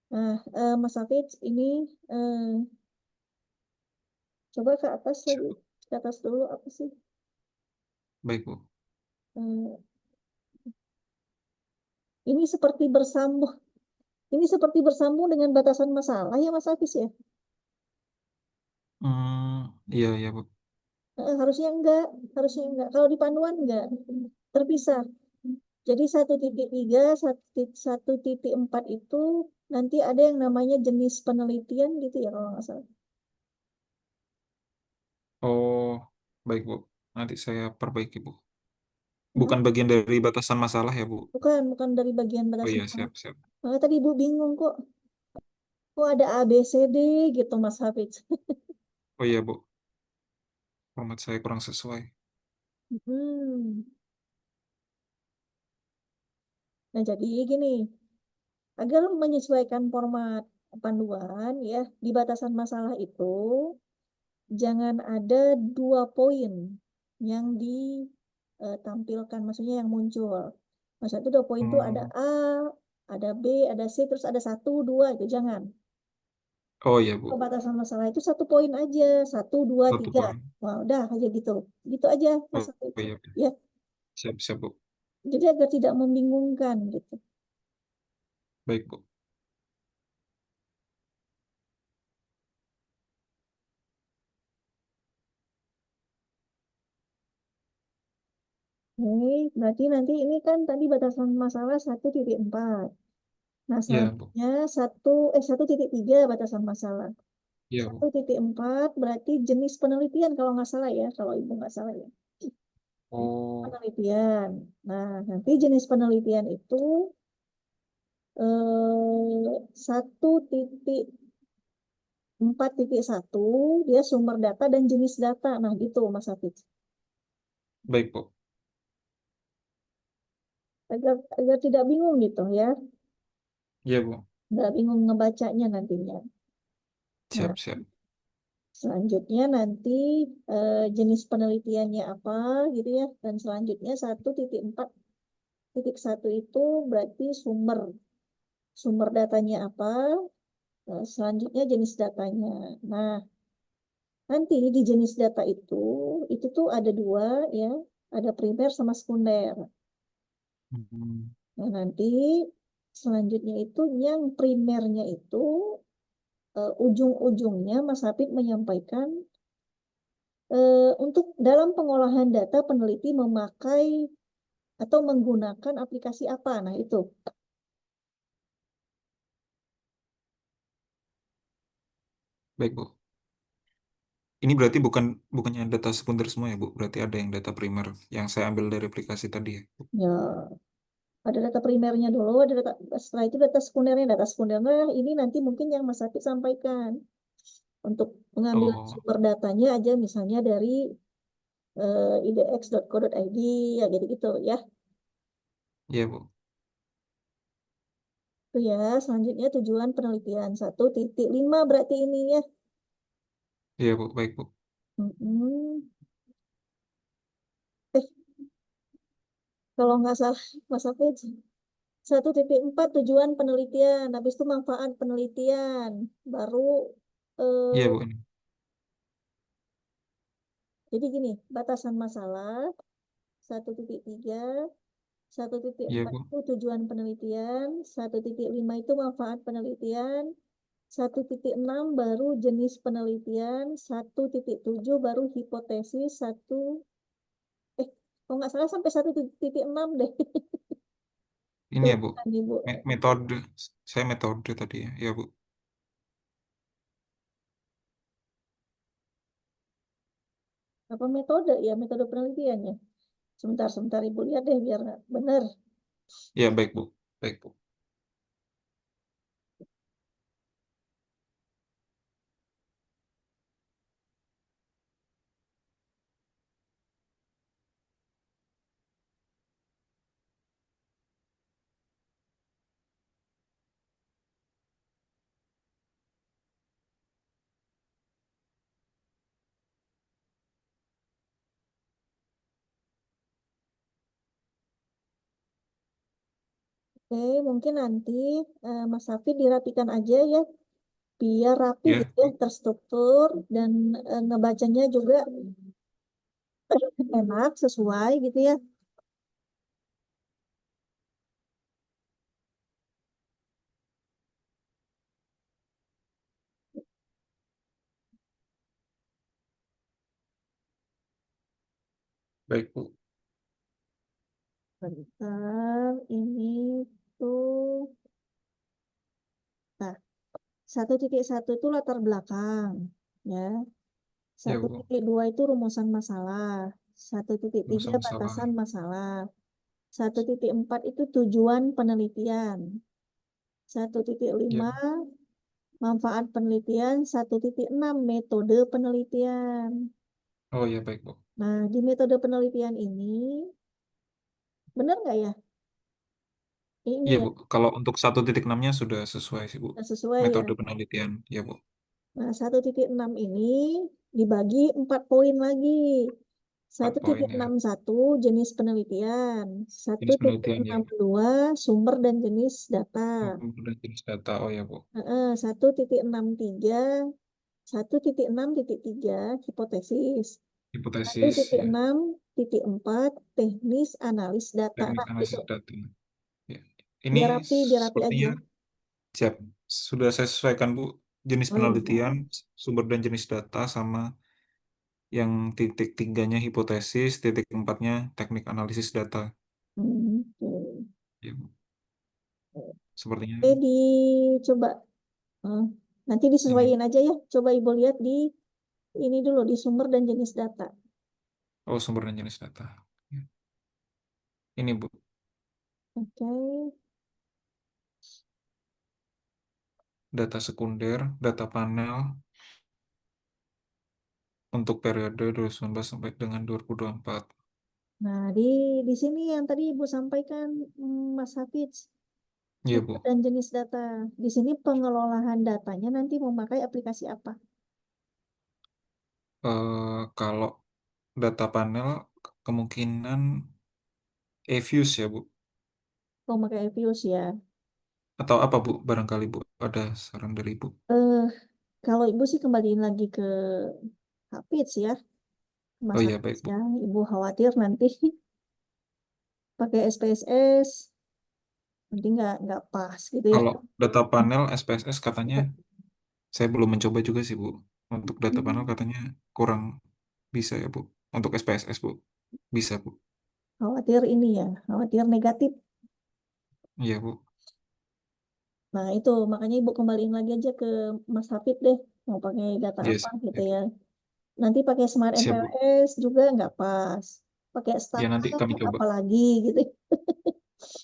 Nah, Mas Hafiz ini eh, coba ke atas Siap, lagi, Bu. ke atas dulu apa sih? Baik Bu. Eh, ini seperti bersambung, ini seperti bersambung dengan batasan masalah ya Mas Hafiz ya? Iya, iya Bu. Harusnya enggak, harusnya enggak. Kalau di panduan enggak, terpisah. Jadi 1.3, 1.4 itu nanti ada yang namanya jenis penelitian gitu ya kalau nggak salah. Oh, baik Bu. Nanti saya perbaiki Bu. Hmm? Bukan bagian dari batasan masalah ya Bu. Bukan dari bagian Oh batasan iya, masalah. siap, siap. Makanya tadi Ibu bingung kok ada A, B, C, D gitu Mas Hafiz. Oh iya Bu. Format saya kurang sesuai. Hmm. Nah jadi gini, agar menyesuaikan format panduan ya di batasan masalah itu jangan ada 2 poin yang ditampilkan, maksudnya yang muncul. Maksudnya itu 2 poin itu ada Hmm. A, ada B, ada C, terus ada 1, 2 itu jangan. Oh iya Bu. Pembatasan masalah itu 1 poin aja, 1, 2, 3. 1 poin. Wah, udah aja gitu. Gitu aja, Mas Oh, Hafiz. oh iya. Ya, Siap, siap Bu. jadi agar tidak membingungkan gitu. Baik Bu. Oke, berarti nanti ini kan tadi batasan masalah 1.4. Nah, Iya Bu. selanjutnya 1.3 batasan masalah. Iya satu Bu. titik empat berarti jenis penelitian kalau nggak salah ya, kalau ibu nggak salah ya. Oh, Penelitian. Nah, nanti jenis penelitian itu 1.4.1 dia sumber data dan jenis data. Nah, gitu Mas Hafiz. baik Bu. Agar tidak bingung gitu ya. Iya Bu. Nggak bingung ngebacanya nantinya. Nah, Siap, siap. selanjutnya nanti jenis penelitiannya apa gitu ya. Dan selanjutnya 1.4.1 itu berarti sumber. Sumber datanya apa, selanjutnya jenis datanya. Nah, nanti di jenis data itu tuh ada dua ya, ada primer sama sekunder. Hmm. Nah, nanti selanjutnya itu yang primernya itu ujung-ujungnya Mas Hafid menyampaikan untuk dalam pengolahan data peneliti memakai atau menggunakan aplikasi apa. Nah, itu. Baik Bu. Ini berarti bukannya data sekunder semua ya Bu? Berarti ada yang data primer yang saya ambil dari aplikasi tadi ya Bu? Ya, ada data primernya dulu, ada data, setelah itu data sekundernya. Data sekundernya ini nanti mungkin yang Mas Hafid sampaikan. Untuk pengambilan Oh, sumber datanya aja misalnya dari idx.co.id ya gitu-gitu ya. iya Bu. Itu ya, selanjutnya tujuan penelitian 1.5 berarti ini ya. Iya, Bu. Baik, Bu. Mm-mm. Eh, kalau nggak salah, Mas Hafid, 1.4 tujuan penelitian, habis itu manfaat penelitian, baru Iya, eh, Bu. Ini. jadi gini, batasan masalah 1.3, satu titik Iya, empat Bu. itu tujuan penelitian, 1.5 itu manfaat penelitian, 1.6 baru jenis penelitian, 1.7 baru hipotesis, eh kalau nggak salah sampai 1.6 deh. Ini Tuh, ya, Bu. kan Ibu. Metode. Saya metode tadi ya. Iya, Bu. Apa metode ya, metode penelitiannya. Sebentar Ibu lihat deh biar nggak benar. Iya, baik, Bu. Baik, Bu. Oke, mungkin nanti Mas Hafid dirapikan aja ya, biar rapi Ya, gitu ya, terstruktur dan ngebacanya juga enak, sesuai gitu ya. baik, Bu. Bentar, ini tuh, nah, 1.1 itu latar belakang, ya. Ya, Satu Bu. titik dua itu rumusan masalah. 1.3 Masalah salah. batasan masalah. 1.4 itu tujuan penelitian. Satu titik Ya. lima manfaat penelitian. 1.6 metode penelitian. Oh, ya, baik, Bu. Nah, di metode penelitian ini, benar nggak ya? Ini Iya, ya, Bu. Kalau untuk 1.6-nya sudah sesuai sih, Bu. nggak sesuai ya. Metode penelitian. Ya, Bu. Nah, 1.6 ini dibagi 4 poin lagi. 4 poin ya. 1.61 jenis penelitian, satu Jenis titik penelitian ya. enam dua sumber dan jenis data, Kemudian jenis data. Oh, ya, Bu. 1.63 1.6.3 hipotesis, satu Hipotesis titik ya. enam titik empat teknis analis data. Teknik Nah, itu analisis data. Ya. Ini biar rapi aja. sepertinya siap. Sudah saya sesuaikan, Bu. Jenis Oh penelitian, iya. sumber dan jenis data, sama yang titik tiganya hipotesis, titik empatnya teknik analisis data. Oke. Ya, Bu. Sepertinya Oke, dicoba. Eh, Nanti ini. disesuaikan aja ya. Coba Ibu lihat di ini dulu di sumber dan jenis data. Oh, sumber dan jenis data. Ya. Ini, Bu. Oke. Data sekunder, data panel untuk periode 2019 sampai dengan 2024. Nah, di sini yang tadi Ibu sampaikan, Mas Hafiz, Iya, sumber Bu. dan jenis data. Di sini pengelolaan datanya nanti memakai aplikasi apa? Kalau data panel kemungkinan eViews ya, Bu. Memakai Evius ya. Atau apa, Bu? Barangkali, Bu, ada saran dari Ibu. Eh, Kalau Ibu sih kembaliin lagi ke Hafiz ya, Oh Mas iya, Hafiz baik, Bu. ya. Ibu khawatir nanti pakai SPSS nanti nggak pas gitu ya. Kalau data panel SPSS katanya saya belum mencoba juga sih, Bu. Untuk data panel Hmm, katanya kurang bisa ya, Bu. Untuk SPSS, Bu. Bisa, Bu. Khawatir ini ya, khawatir negatif. Iya, Bu. Nah, itu makanya Ibu kembaliin lagi aja ke Mas Hafid deh, mau pakai data Iya, apa gitu siap. ya. Nanti pakai Smart Siap, Bu. MPLS juga nggak pas. Pakai Ya, Stata nanti kami coba. apalagi gitu.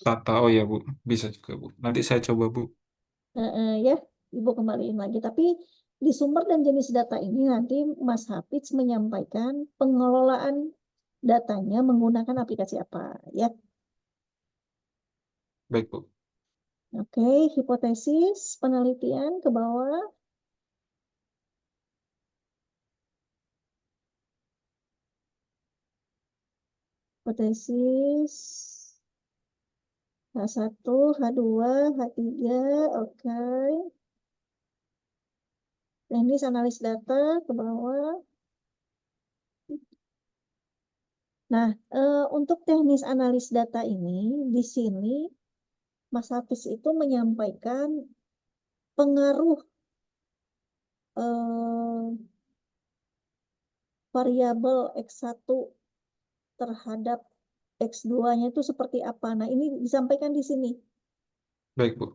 Tata, oh ya, Bu. Bisa juga, Bu. Nanti saya coba, Bu. Ya, Ibu kembaliin lagi. Tapi di sumber dan jenis data ini nanti Mas Hafiz menyampaikan pengelolaan datanya menggunakan aplikasi apa ya. Baik, Bu. Oke, hipotesis, penelitian ke bawah. Hipotesis H1, H2, H3, oke. Teknis analis data ke bawah. Nah, untuk teknis analis data ini, di sini Mas Hafiz itu menyampaikan pengaruh eh, variabel X1 terhadap X2-nya itu seperti apa. Nah, ini disampaikan di sini. Baik, Bu.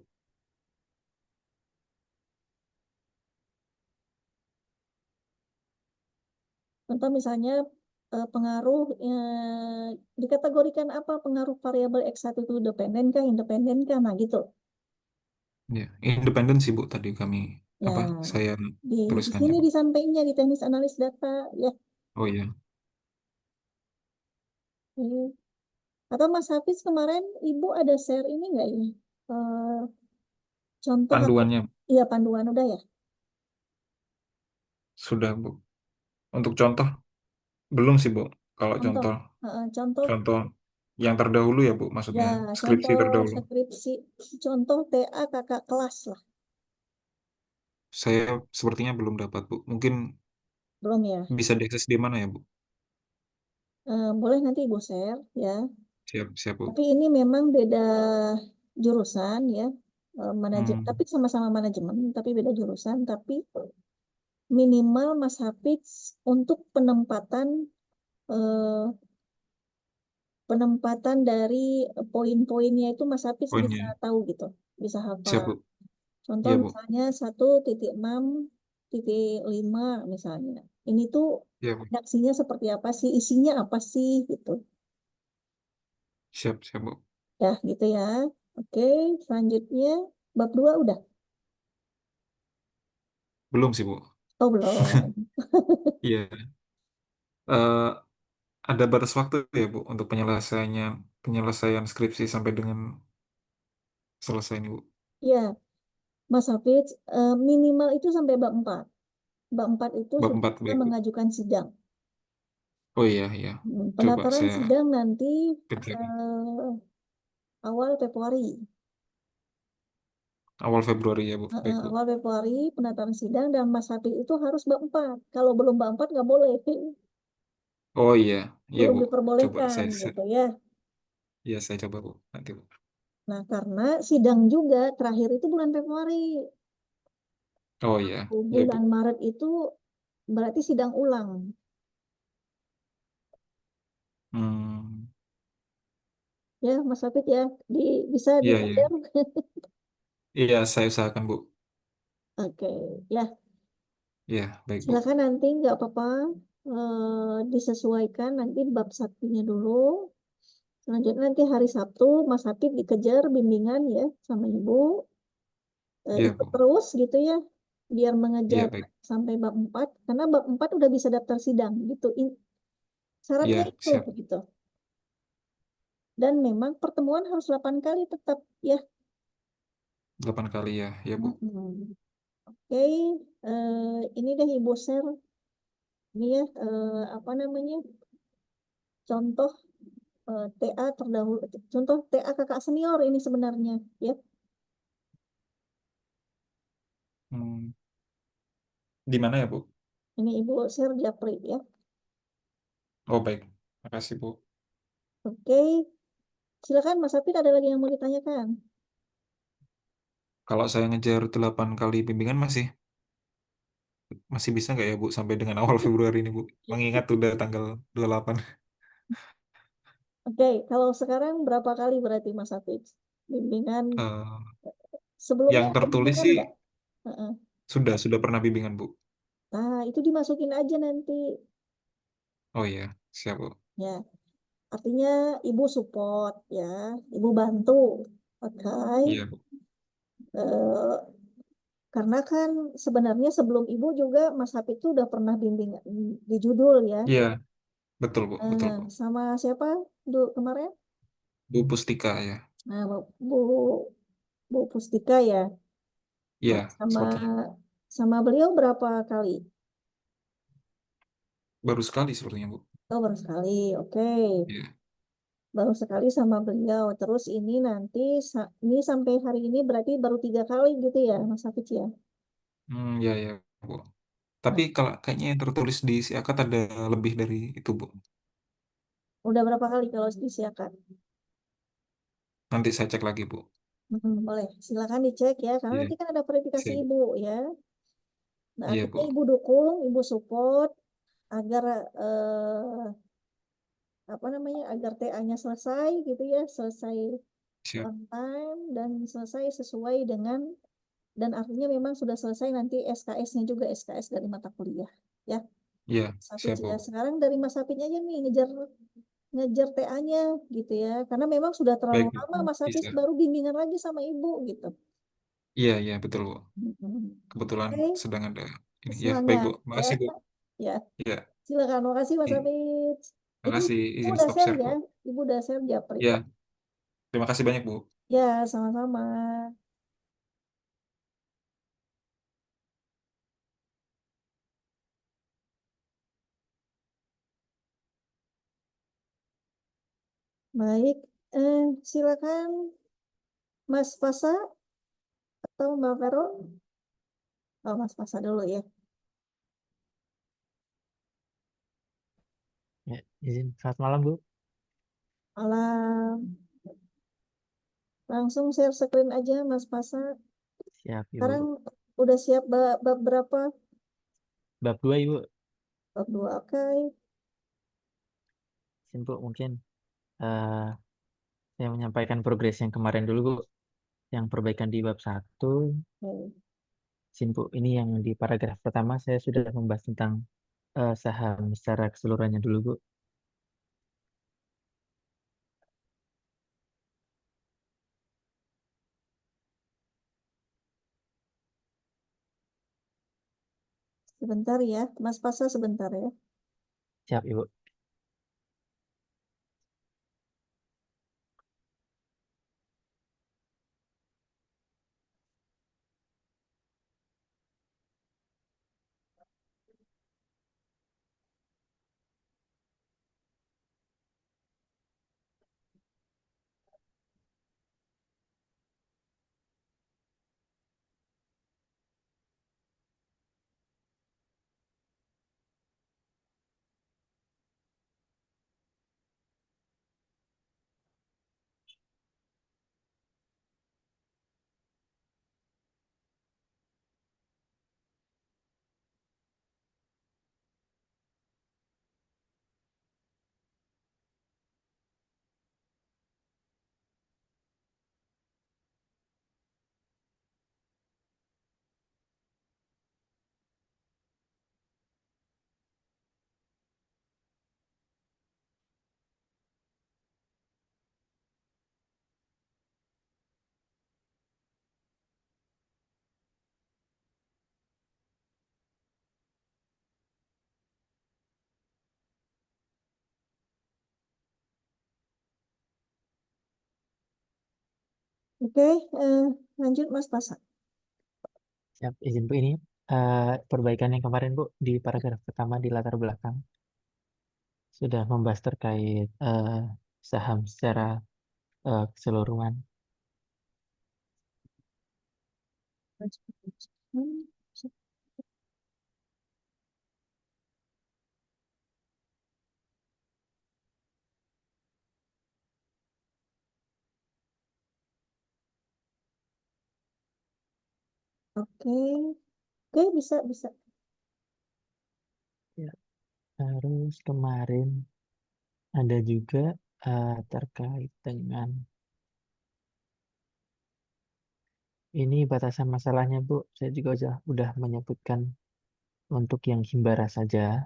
Contoh misalnya pengaruh dikategorikan apa pengaruh variabel X1 itu dependen kah, independen kah, nah gitu. Ya, independen sih, Bu. Tadi kami Ya, apa? Saya di tuliskannya, sini Bu. disampaikannya di teknis analis data ya. Oh iya, Hmm. Atau Mas Hafiz kemarin Ibu ada share ini nggak ini? Eh, contoh atau panduannya iya panduan udah ya? sudah, Bu. Untuk contoh belum sih, Bu. Kalau Contoh, contoh, contoh contoh yang terdahulu ya, Bu. ya Maksudnya skripsi contoh terdahulu. skripsi, contoh TA kakak kelas lah, Saya sepertinya belum dapat, Bu. Mungkin belum ya? bisa diakses di mana ya, Bu? Boleh nanti Ibu share ya. Siap, siap, Bu. Tapi ini memang beda jurusan ya, manajemen. Hmm, Tapi sama-sama manajemen, tapi beda jurusan. Tapi minimal Mas Hafiz untuk eh, penempatan dari poin-poinnya itu Mas Hafiz bisa poinnya. tahu gitu, bisa Siap, hafal. Bu. Contoh Iya, Bu. misalnya 1.6.5 misalnya. Ini tuh Iya, Bu. redaksinya seperti apa sih, isinya apa sih gitu. Siap, siap, Bu. Ya, gitu ya. Oke, selanjutnya bab 2 udah. Belum sih, Bu. Oh, belum. Iya. Eh, ada batas waktu ya, Bu, untuk penyelesaian skripsi sampai dengan selesai ini, Bu. Ya, Mas Hafiz, minimal itu sampai bab 4. Bab 4 itu Bab sudah 4, bisa baik, Bu. mengajukan sidang. Oh iya, iya. Coba Pendaftaran saya sidang nanti cek lagi. eh, awal Februari. Awal Februari ya, Bu. Baik, Bu. Awal Februari pendaftaran sidang dan Mas Hafiz itu harus bab 4. Kalau belum bab 4 nggak boleh. Oh iya, iya, Belum Bu. Coba diperbolehkan saya gitu ya. iya, saya coba, Bu. Nanti, Bu. Nah, karena sidang juga terakhir itu bulan Februari. Oh iya, iya, Bu. Bulan Maret itu berarti sidang ulang. Hmm, Ya, Mas Hafid ya, bisa iya, iya. dikader. Iya, saya usahakan, Bu. Oke, ya Iya, baik, Bu. silakan nanti nggak apa-apa disesuaikan nanti bab satunya dulu. Selanjutnya nanti hari Sabtu Mas Hafid dikejar bimbingan ya sama Ibu. Iya, Ikut Bu. terus gitu ya, biar Iya, mengejar baik. sampai bab 4. Karena bab 4 udah bisa daftar sidang gitu. Syaratnya Iya, itu siap. gitu. Dan memang pertemuan harus 8 kali tetap ya. 8 kali ya, ya, Bu. Mm-mm. Oke, ini deh Ibu share ini ya apa namanya contoh TA terdahulu, contoh TA kakak senior ini sebenarnya ya. Hmm, di mana ya, Bu? Ini Ibu share Japri ya. Oh, baik. Makasih, Bu. Oke, silakan Mas Hafid ada lagi yang mau ditanyakan? Kalau saya ngejar 8 kali bimbingan masih masih bisa nggak ya, Bu, sampai dengan awal Februari ini, Bu? Mengingat udah tanggal 28. Oke, kalau sekarang berapa kali berarti Mas Hafid bimbingan Eh, sebelumnya yang ada tertulis bimbingan sih nggak? Heeh. sudah pernah bimbingan, Bu. Nah, itu dimasukin aja nanti Oh iya, siap, Bu. ya. Artinya Ibu support ya, Ibu bantu. Oke. Iya, Bu. Eh, karena kan sebenarnya sebelum Ibu juga Mas Hafid itu udah pernah bimbing di judul ya. Iya, betul, Bu. Betul, Bu. Sama siapa dulu kemarin? Bu Pustika ya. Nah, Bu Bu Pustika ya. Iya, Oh, sama sepertinya. sama beliau berapa kali? Baru sekali sepertinya, Bu. Oh, baru sekali. Oke. Iya. Baru sekali sama beliau. Terus ini nanti ini sampai hari ini berarti baru 3 kali gitu ya, Mas Hafiz ya. Ya, ya, Bu. Tapi Nah, kalau kayaknya yang tertulis di si akad ada lebih dari itu, Bu. udah berapa kali kalau disiapkan? Nanti saya cek lagi, Bu. Boleh, silakan dicek ya, karena Iya, nanti kan ada verifikasi siap. ibu ya. Nah, Iya, artinya Bu. ibu dukung, ibu support agar eh, apa namanya, agar TA-nya selesai gitu ya, selesai Siap. on time dan selesai sesuai dengan dan artinya memang sudah selesai nanti SKS-nya juga SKS dari mata kuliah ya. Iya, Mas Hafid siap, Bu. ya. Sekarang dari Mas Hafidnya aja nih ngejar ngejar TA-nya gitu ya. Karena memang sudah terlalu Baik, Bu. lama Mas Hafiz Bisa. baru bimbingan lagi sama ibu gitu. Iya, iya, betul, Bu. Mm-mm. Kebetulan Oke, sedang ada ini. Ya, baik, Bu. semangat ya. Makasih, Bu. Ya, Iya. silakan. Makasih Mas Iya. Hafid. Ini Makasih ibu izin udah stop share share, ya. Bu. Ibu udah share japri. Ya, terima kasih banyak, Bu. Ya, sama-sama. Baik, silakan Mas Fasa atau Mbak Vero. Oh, Mas Fasa dulu ya. Ya, izin. Selamat malam, Bu. Malam. Langsung share screen aja Mas Fasa. Siap, Sekarang Ibu. udah siap bab berapa? Bab 2, Ibu. Bab 2, oke. Izin, Bu, mungkin eh, saya menyampaikan progres yang kemarin dulu, Bu. Yang perbaikan di bab 1. Oke. Izin, Bu, ini yang di paragraf pertama saya sudah membahas tentang saham secara keseluruhannya dulu, Bu. Sebentar ya, Mas Fasa sebentar ya. Siap, Ibu. Oke, lanjut Mas Fasa. Siap, izin, Bu. Ini perbaikan yang kemarin, Bu, di paragraf pertama di latar belakang. Sudah membahas terkait saham secara keseluruhan. Oke, oke bisa bisa. Ya. Terus kemarin ada juga terkait dengan ini batasan masalahnya, Bu. Saya juga udah menyebutkan untuk yang Himbara saja.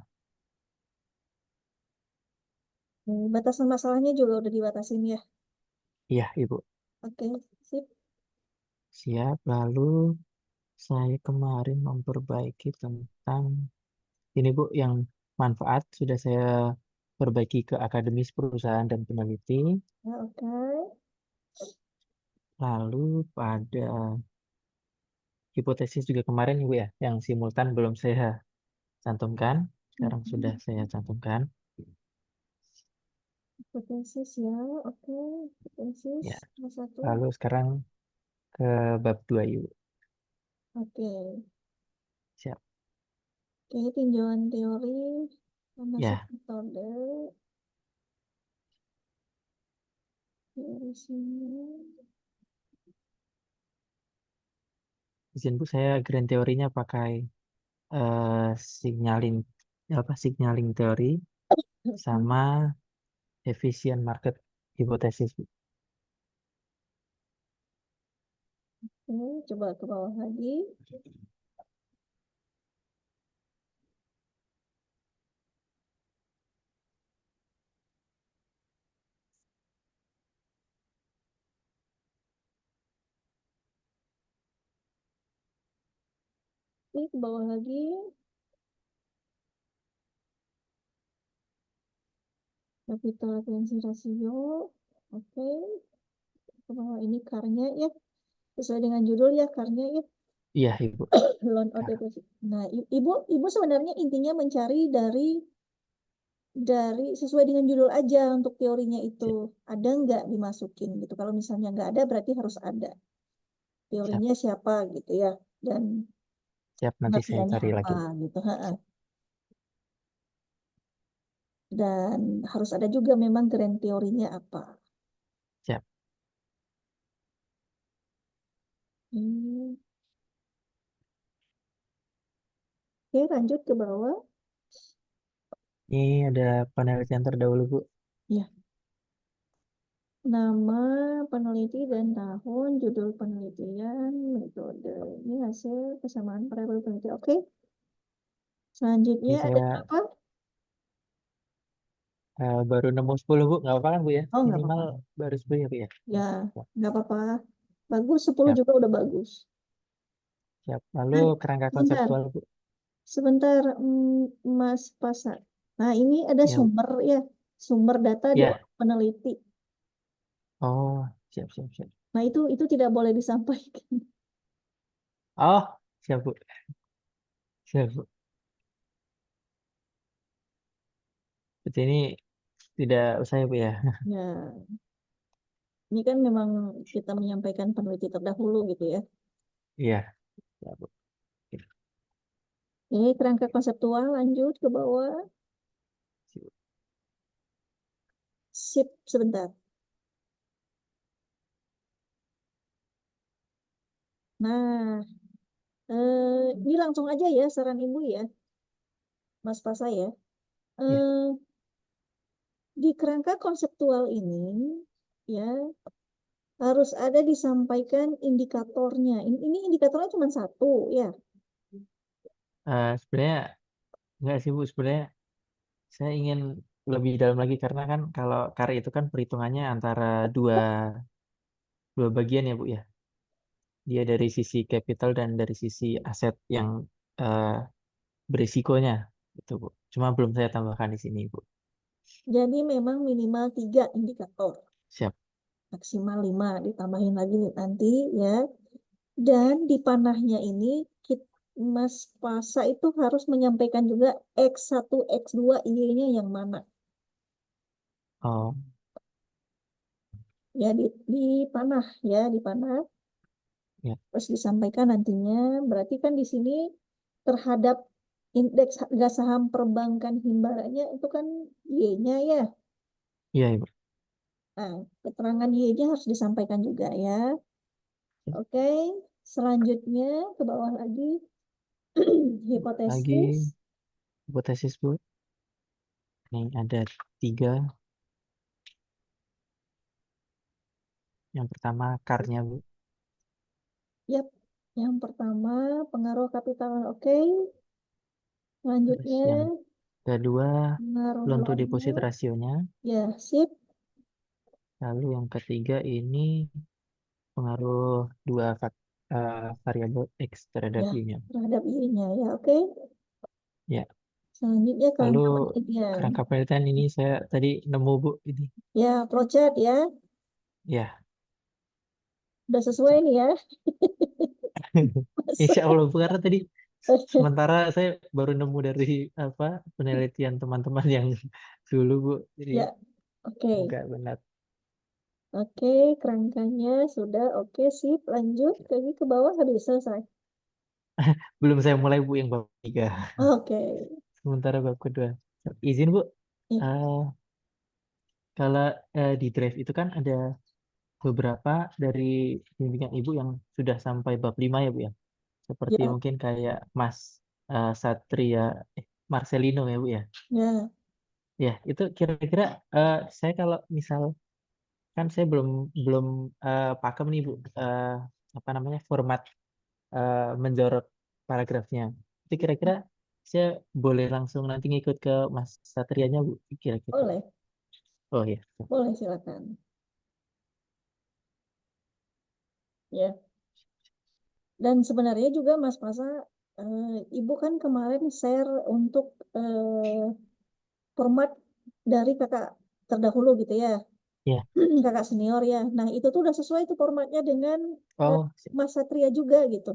Batasan masalahnya juga udah dibatasin ya. Iya, Ibu. Oke, sip. Siap. Lalu saya kemarin memperbaiki tentang ini, Bu, yang manfaat sudah saya perbaiki ke akademis perusahaan dan peneliti. Ya, oke. Lalu pada hipotesis juga kemarin Ibu ya, yang simultan belum saya cantumkan. Sekarang sudah saya cantumkan. Hipotesis ya, oke. Hipotesis Ya. nomor satu. Lalu sekarang ke bab 2 Ibu. Oke. Siap. Oke, tinjauan teori termasuk Ya, metode dari sini. izin Bu, saya grand teorinya pakai eh, signaling signaling teori sama efficient market hipotesis Bu. Oke, coba ke bawah lagi. Oke, ke bawah lagi. Capital efficiency ratio. Oke, ke bawah ini karnya ya. Sesuai dengan judul ya, karnya ya. Iya Ibu. Loan out Kar- deposit. Nah, ibu sebenarnya intinya mencari dari sesuai dengan judul aja untuk teorinya itu. Siap, Ada nggak dimasukin gitu. Kalau misalnya nggak ada, berarti harus ada. siap, Teorinya siapa gitu ya. Dan siap. Nanti saya pengertiannya cari apa lagi. gitu. Dan harus ada juga memang grand teorinya apa. Siap. Hmm. Oke, lanjut ke bawah. Ini ada penelitian terdahulu Bu. Ya, nama peneliti dan tahun, judul penelitian, metode. Ini hasil kesamaan variabel peneliti. Oke, selanjutnya Ini ada saya berapa? baru nemu 10 Bu. Nggak apa-apa kan Bu ya? Oh, nggak Minimal apa-apa. baru 10 ya Bu ya? Ya, Siap. nggak apa-apa. Bagus, 10 Siap. juga udah bagus. Siap. Lalu Nah, kerangka sebentar, konseptual Bu. sebentar, Mas Pasar. Nah, ini ada Ya Bu. sumber ya, sumber data di Ya. orang peneliti. Oh, siap, siap, siap. Nah, itu tidak boleh disampaikan. Oh, siap Bu. Siap Bu. Berarti ini tidak usah ya Bu ya? Ya, ini kan memang kita menyampaikan peneliti terdahulu gitu ya. Iya. Siap Bu. Ini kerangka konseptual, lanjut ke bawah. Siap. Sip, sebentar. Nah, ini langsung aja ya saran ibu ya, Mas Pasa ya. Iya. Eh, di kerangka konseptual ini ya harus ada disampaikan indikatornya. Ini indikatornya cuma satu ya. Sebenarnya enggak sih Bu. Sebenarnya saya ingin lebih dalam lagi karena kan kalau KAR itu kan perhitungannya antara dua dua bagian ya Bu ya. Dia dari sisi capital dan dari sisi aset yang eh, berisikonya itu Bu. Cuma belum saya tambahkan di sini Bu. Jadi memang minimal 3 indikator, Siap. maksimal 5 ditambahin lagi nanti ya. Dan di panahnya ini Mas Pasa itu harus menyampaikan juga X1, X2, Y-nya yang mana. Oh, Ya di panah ya, di panah. ya. Terus disampaikan nantinya, berarti kan di sini terhadap indeks harga saham perbankan himbaranya itu kan Y-nya ya. Iya Ibu. Nah, keterangan Y-nya harus disampaikan juga ya. Oke, selanjutnya ke bawah lagi. Hipotesis. Lagi hipotesis Bu. Ini ada 3. Yang pertama KAR-nya Bu. Yap, yang pertama pengaruh kapital. Oke, Terus selanjutnya yang kedua pengaruh loan to deposit loan. rasionya. Ya, sip. Lalu yang ketiga ini pengaruh variabel X terhadap Ya, Y-nya. terhadap Y-nya ya. Oke, Ya. selanjutnya Lalu kerangka penelitian. kerangka penelitian ini saya tadi nemu Bu ini. Ya, flowchart ya. Ya, Udah sesuai nih ya. Insya Masa? Allah Bu, karena tadi sementara saya baru nemu dari apa penelitian teman-teman yang dulu Bu, jadi Ya, oke. enggak benar. Oke, kerangkanya sudah. Oke, sip. Lanjut lagi ke bawah habis selesai. Belum saya mulai Bu yang bab 3. Oke. Sementara bab kedua. Izin Bu, Ya, eh, kalau di drive itu kan ada beberapa dari bimbingan Ibu yang sudah sampai bab 5 ya Bu ya. Seperti ya, mungkin kayak Mas Satria Marcelino ya Bu ya. ya. Ya, itu kira-kira saya kalau misal kan saya belum belum pakem nih Bu, apa namanya format menjorok paragrafnya. Itu kira-kira saya boleh langsung nanti ngikut ke Mas Satrianya Bu, kira-kira. Boleh, Oh ya, boleh silakan. Ya. Dan sebenarnya juga Mas Pasa, Ibu kan kemarin share untuk format dari kakak terdahulu gitu ya, ya. kakak senior ya. Nah itu tuh udah sesuai tuh formatnya dengan eh, Oh, Mas Satria juga gitu.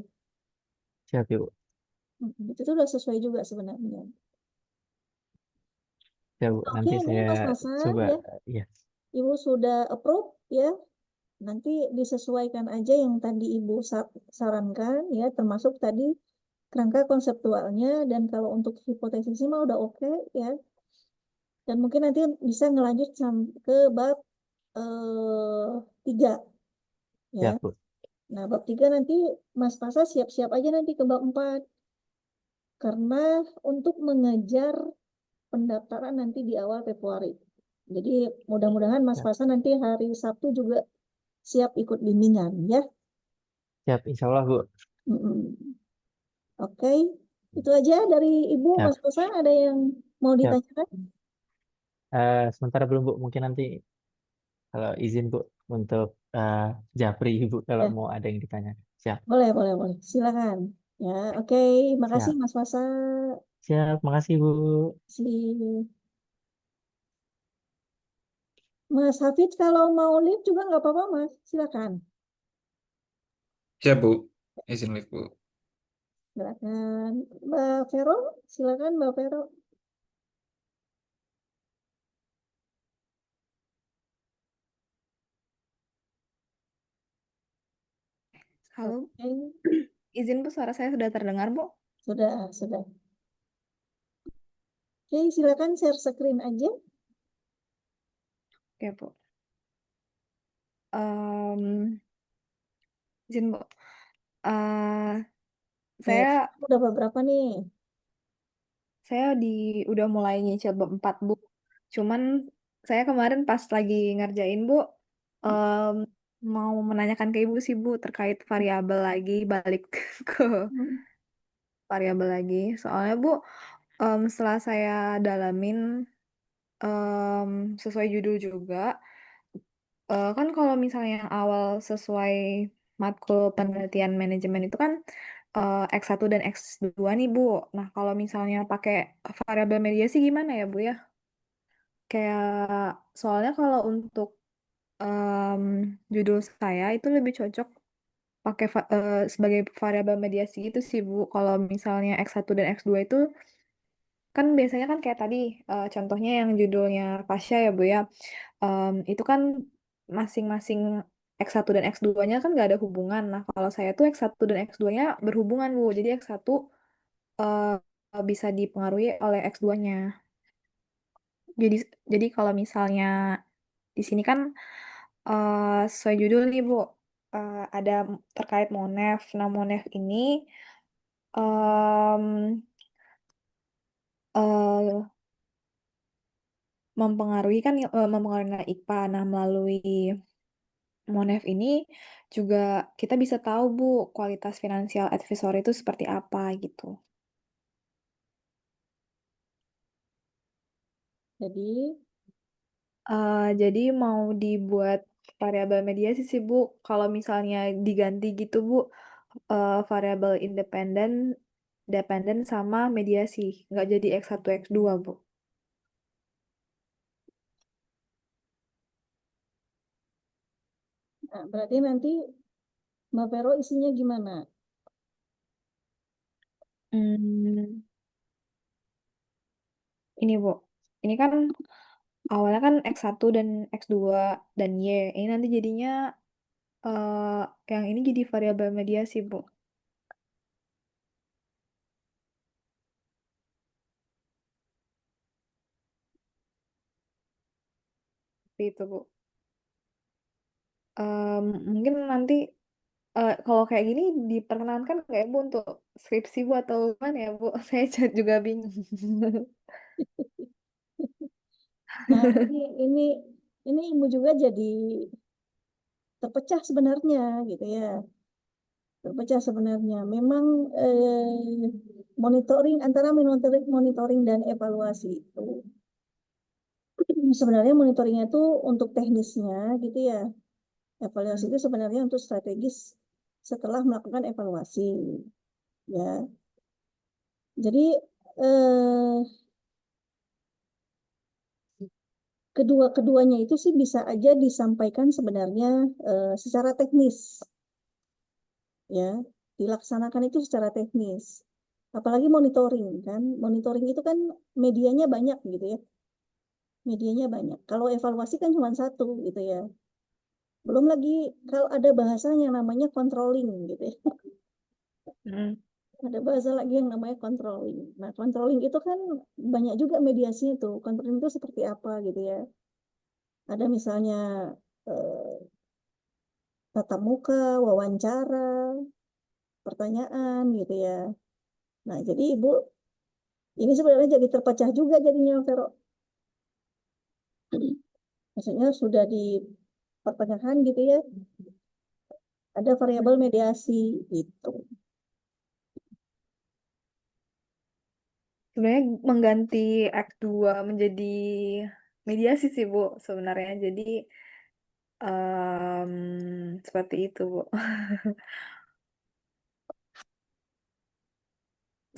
siap ya Bu. Itu tuh udah sesuai juga sebenarnya. Ya Bu, Oke, nanti ini saya Mas Hasan coba ya, ya, Ibu sudah approve ya. Nanti disesuaikan aja yang tadi Ibu sarankan ya, termasuk tadi kerangka konseptualnya dan kalau untuk hipotesisnya mah udah oke ya. Dan mungkin nanti bisa ngelanjut sampai ke bab 3 ya. siap Bu. Nah, bab 3 nanti Mas Pasa siap-siap aja nanti ke bab 4 karena untuk mengejar pendaftaran nanti di awal Februari. Jadi mudah-mudahan Mas Siap, Pasa nanti hari Sabtu juga siap ikut bimbingan ya. siap, Insya Allah Bu. Mm-mm. Oke, itu aja dari Ibu. Siap, Mas Pasa ada yang mau siap. ditanyakan? Sementara belum Bu, mungkin nanti kalau izin Bu untuk eh, Japri Ibu kalau Ya, mau ada yang ditanya. Siap, boleh, boleh, boleh. Silakan. Ya, oke. Makasih siap, Mas Pasa. siap. Makasih Bu. Si Mas Hafid kalau mau live juga nggak apa-apa Mas. Silakan. Siap, Bu. Izin live, Bu. Silakan. Mbak Vero, silakan Mbak Vero. Halo, Oke, izin Bu, suara saya sudah terdengar, Bu? sudah, sudah. Oke, silakan share screen aja. Oke, Bu. Em, izin, Bu. Eh, Nih, saya udah beberapa nih. saya udah mulai nyicil bab 4, Bu. Cuman saya kemarin pas lagi ngerjain, Bu, em, mau menanyakan ke Ibu sih, Bu, terkait variabel lagi, balik ke Hmm. variabel lagi. Soalnya, Bu, setelah saya dalamin sesuai judul juga, kan kalau misalnya yang awal sesuai matkul penelitian manajemen itu kan X1 dan X2 nih Bu. Nah kalau misalnya pakai variabel mediasi gimana ya Bu ya? Kayak soalnya kalau untuk em, judul saya itu lebih cocok pakai sebagai variabel mediasi gitu sih Bu. Kalau misalnya X1 dan X2 itu kan biasanya kan kayak tadi contohnya yang judulnya Pasha ya Bu ya. Itu kan masing-masing X1 dan X2-nya kan nggak ada hubungan. Nah, kalau saya tuh X1 dan X2-nya berhubungan, Bu. Jadi X1 bisa dipengaruhi oleh X2-nya. Jadi jadi kalau misalnya di sini kan sesuai judul nih, Bu. Ada terkait Monef. Nah, Monef ini em, eh, mempengaruhi nilai IPA. Nah, melalui Monef ini juga kita bisa tahu Bu kualitas finansial advisor itu seperti apa gitu. Jadi, Jadi mau dibuat variabel mediasi sih Bu. Kalau misalnya diganti gitu Bu, variabel independen, dependen sama mediasi, nggak jadi X1 X2 Bu. nah, berarti nanti Mbak Vero isinya gimana? Hmm, ini Bu, ini kan awalnya kan X1 dan X2 dan Y. Ini nanti jadinya eh yang ini jadi variabel mediasi, Bu. Seperti itu, Bu. Mungkin nanti kalau kayak gini diperkenankan nggak ya, Bu, untuk skripsi, Bu, atau gimana ya, Bu? Saya juga bingung. Nah, ini ibu juga jadi terpecah sebenarnya gitu ya. Terpecah sebenarnya. Memang monitoring antara monitoring dan evaluasi itu sebenarnya monitoringnya itu untuk teknisnya gitu ya. Evaluasi itu sebenarnya untuk strategis setelah melakukan evaluasi ya. Jadi eh, kedua-keduanya itu sih bisa aja disampaikan sebenarnya secara teknis ya, dilaksanakan itu secara teknis. Apalagi monitoring kan, monitoring itu kan medianya banyak gitu ya, medianya banyak. Kalau evaluasi kan cuma satu gitu ya. Belum lagi kalau ada bahasanya yang namanya controlling gitu ya. Hmm, Ada bahasa lagi yang namanya controlling. Nah, controlling itu kan banyak juga mediasinya tuh. Controlling itu seperti apa gitu ya. Ada misalnya eh, tatap muka, wawancara, pertanyaan gitu ya. Nah, jadi Ibu ini sebenarnya jadi terpecah juga jadinya, Vero. Maksudnya sudah di pertengahan gitu ya, ada variabel mediasi gitu. Sebenarnya mengganti X2 menjadi mediasi sih, Bu, sebenarnya. Jadi seperti itu, Bu.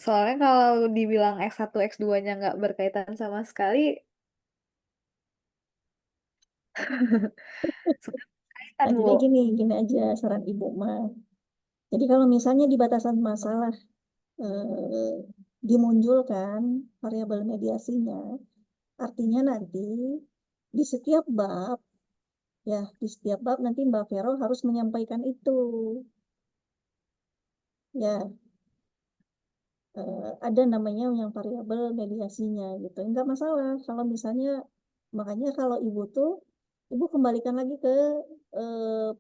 Soalnya kalau dibilang X1, X2-nya nggak berkaitan sama sekali, sebenarnya berkaitan, Nah, Bu. jadi gini aja saran Ibu mah. Jadi kalau misalnya di batasan masalah eh, dimunculkan variabel mediasinya, artinya nanti di setiap bab, ya di setiap bab nanti Mbak Vero harus menyampaikan itu. Ya, ada namanya yang variabel mediasinya gitu. Enggak masalah kalau misalnya, makanya kalau ibu tuh, ibu kembalikan lagi ke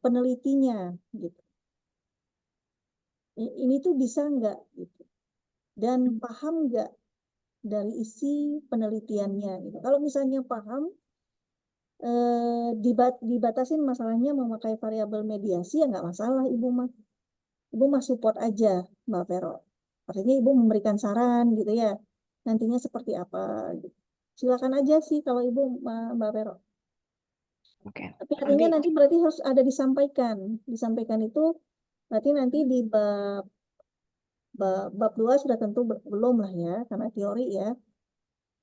penelitinya gitu. Ini tuh bisa nggak gitu. Dan paham nggak dari isi penelitiannya gitu. Kalau misalnya paham, dibatasin masalahnya memakai variabel mediasi ya nggak masalah ibu mah. Ibu mah support aja Mbak Vero. Artinya ibu memberikan saran gitu ya. Nantinya seperti apa gitu. Silakan aja sih kalau ibu Mbak Vero. Oke, Tapi nanti artinya nanti berarti harus ada disampaikan. Disampaikan itu berarti nanti di bab 2 sudah tentu belum lah ya karena teori ya.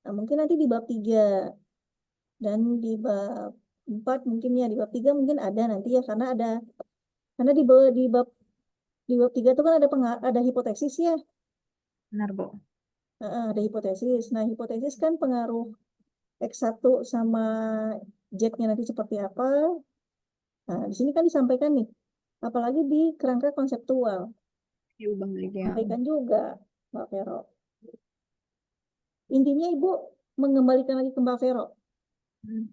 Nah, mungkin nanti di bab 3 dan di bab 4 mungkin ya, di bab 3 mungkin ada nanti ya karena di bab 3 itu kan ada hipotesis ya. benar, Bu. Ada hipotesis. Nah, hipotesis kan pengaruh X1 sama Z-nya nanti seperti apa. Nah, di sini kan disampaikan nih, apalagi di kerangka konseptual. Diubah lagi ya. Sampaikan juga, Mbak Vero. Intinya Ibu mengembalikan lagi ke Mbak Vero. Hmm.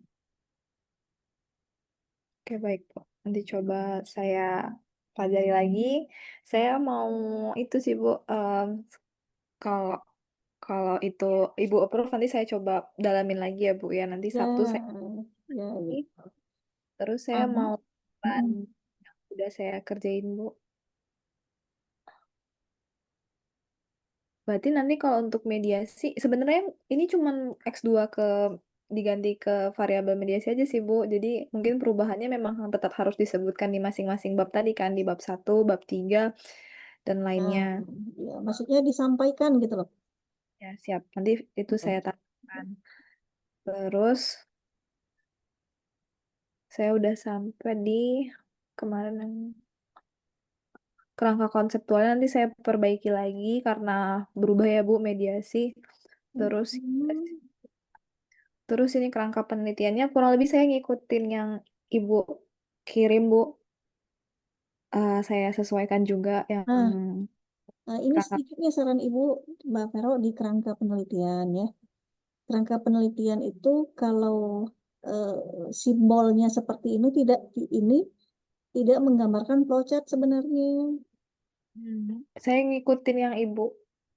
Oke, baik, Bu. Nanti coba saya pelajari lagi. Saya mau itu sih, Bu. Kalau kalau itu Ibu approve, nanti saya coba dalamin lagi ya, Bu. Ya, nanti Sabtu saya Ya, ya, ini. gitu. Terus saya mau plan udah saya kerjain, Bu. Berarti nanti kalau untuk mediasi, sebenarnya ini cuman X2 diganti ke variabel mediasi aja sih, Bu. Jadi mungkin perubahannya memang tetap harus disebutkan di masing-masing bab tadi kan, di bab 1, bab 3, dan lainnya. Nah, ya, maksudnya disampaikan gitu loh. Ya, siap. Nanti itu saya tambahkan. Terus saya udah sampai di kemarin yang kerangka konseptualnya nanti saya perbaiki lagi karena berubah ya Bu mediasi. Terus Hmm. terus ini kerangka penelitiannya kurang lebih saya ngikutin yang Ibu kirim Bu. Saya sesuaikan juga yang Nah, ini kerangka. sedikitnya saran Ibu, Mbak Vero, di kerangka penelitian ya. Kerangka penelitian itu kalau eh, simbolnya seperti ini tidak menggambarkan flowchart sebenarnya. Saya ngikutin yang Ibu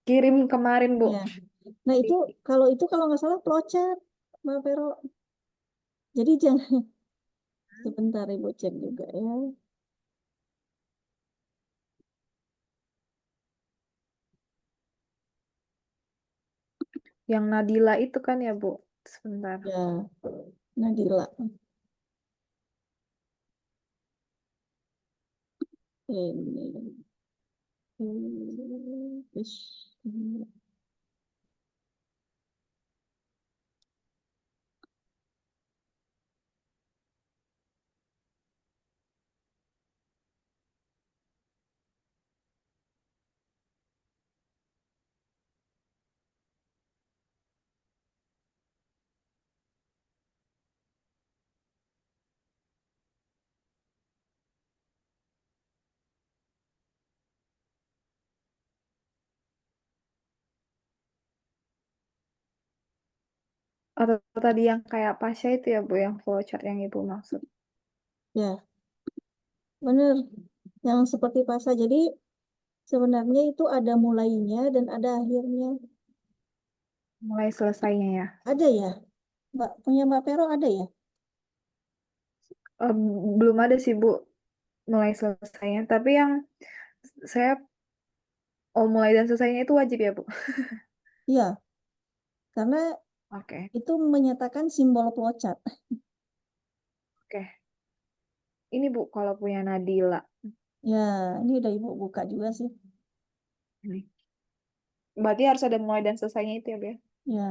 kirim kemarin Bu. Ya. Nah, kalau nggak salah flowchart, Mbak Vero. Jadi jangan sebentar Ibu cek juga ya. Yang Nadila itu kan ya Bu. Sebentar. Ya, Nadila. Ini. Ish. Atau tadi yang kayak Pasha itu ya Bu, yang flowchart yang Ibu maksud. Ya, benar. Yang seperti pasar. Jadi sebenarnya itu ada mulainya dan ada akhirnya. Mulai selesainya ya. Ada ya? Punya Mbak Pero ada ya? Eh, Belum ada sih Bu, mulai selesainya. Tapi yang saya, mulai dan selesainya itu wajib ya Bu. Iya, karena Oke, itu menyatakan simbol flowchart. oke. Ini Bu, kalau punya Nadila. Ya, ini udah Ibu buka juga sih. Ini. Berarti harus ada mulai dan selesainya itu ya Bu ya. Ya,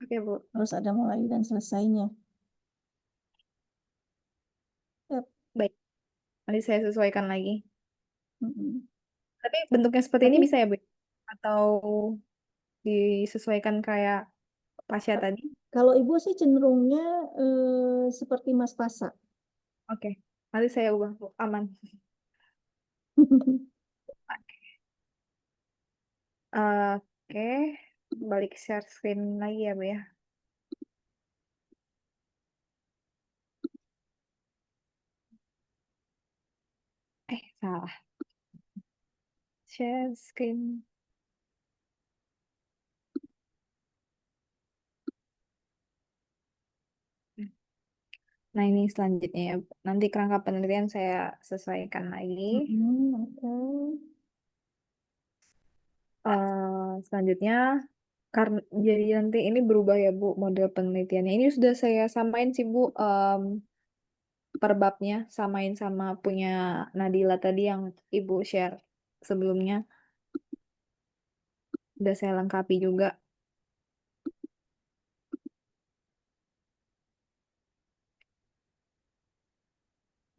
Oke Bu. harus ada mulai dan selesainya. Yap. Baik, nanti saya sesuaikan lagi. Mm-mm. Tapi bentuknya seperti ini Tapi bisa ya Bu? Atau disesuaikan kayak Pasha tadi? kalau Ibu sih cenderungnya seperti Mas Pasa. Oke, nanti saya ubah Bu. Aman. Oke, balik share screen lagi ya Bu ya. Salah. Share screen. Nah, ini selanjutnya ya. Nanti kerangka penelitian saya sesuaikan lagi. Mm-mm, oke. Selanjutnya, karena jadi nanti ini berubah ya Bu, model penelitiannya. Ini sudah saya samain sih Bu, per babnya, samain sama punya Nadila tadi yang Ibu share sebelumnya. Udah saya lengkapi juga.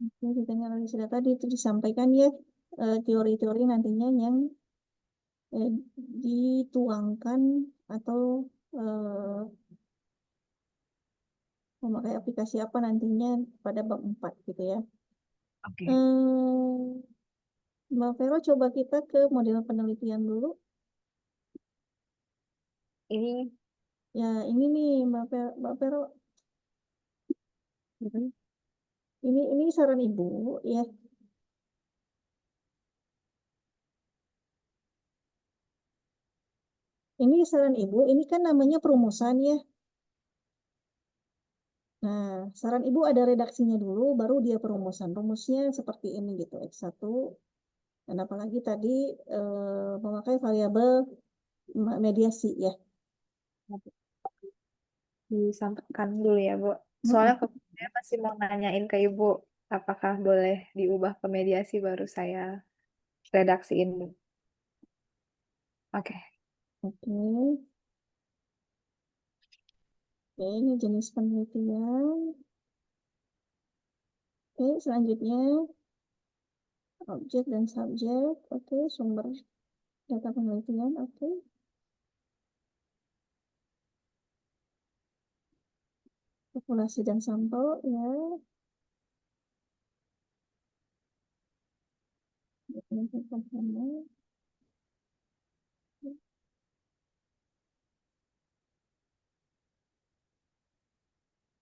Oke, kita analisis data tadi itu disampaikan ya teori-teori nantinya yang eh, dituangkan atau eh, memakai aplikasi apa nantinya pada bab 4 gitu ya. Oke. Eh, Mbak Vero coba kita ke model penelitian dulu. Ini, Ya, ini nih Mbak Vero, mm, ini saran Ibu ya. Ini saran Ibu, ini kan namanya perumusan ya. Nah, saran Ibu ada redaksinya dulu, baru dia perumusan. Rumusnya seperti ini gitu, X1. Dan apalagi tadi memakai variabel mediasi ya. disampaikan dulu ya Bu. Soalnya Mm-mm. saya masih mau nanyain ke Ibu, apakah boleh diubah ke mediasi baru saya redaksiin Bu. Oke. Oke, oke, ini jenis penelitian. Oke, selanjutnya Objek dan subjek, oke. Sumber data penelitian, oke. Populasi dan sampel, ya. Ini pertama.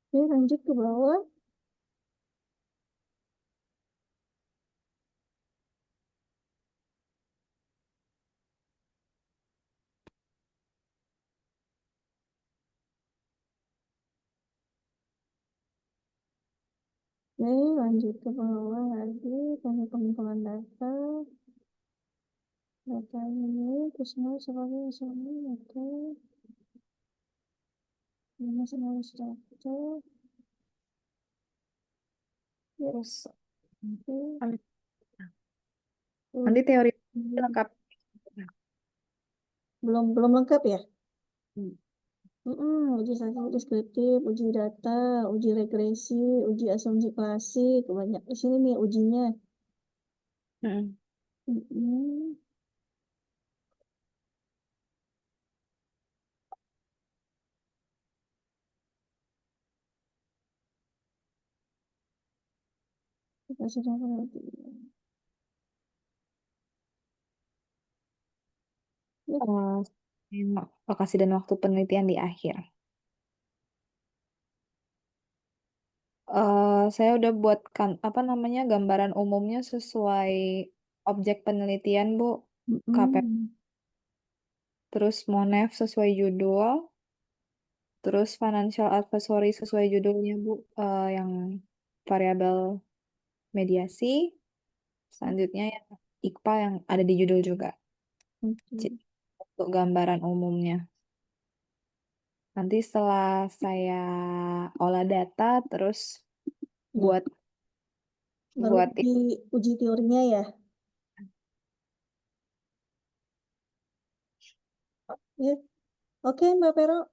Oke, lanjut ke bawah. Oke, lanjut ke bawah lagi. Pengumpulan data. Data ini, terusnya sebagai misalnya, oke. Ini semua data. Ya, Terus oke. nanti Uh, nanti teori hmm, lengkap. belum lengkap ya? Hmm. Uji statistik deskriptif, uji data, uji regresi, uji asumsi klasik, banyak di sini nih ujinya. Mm-mm. Mm-mm. Kita sudah berarti. Ya, Lokasi dan waktu penelitian di akhir. Saya udah buatkan apa namanya gambaran umumnya sesuai objek penelitian, Bu. KP, mm-mm. terus Monef sesuai judul, terus financial advisory sesuai judulnya, Bu. Yang variabel mediasi, selanjutnya yang IKPA yang ada di judul juga. Oke. Untuk gambaran umumnya. Nanti setelah saya olah data, terus Ya, buat baru buat uji teorinya ya. Ya, oke Mbak Pero.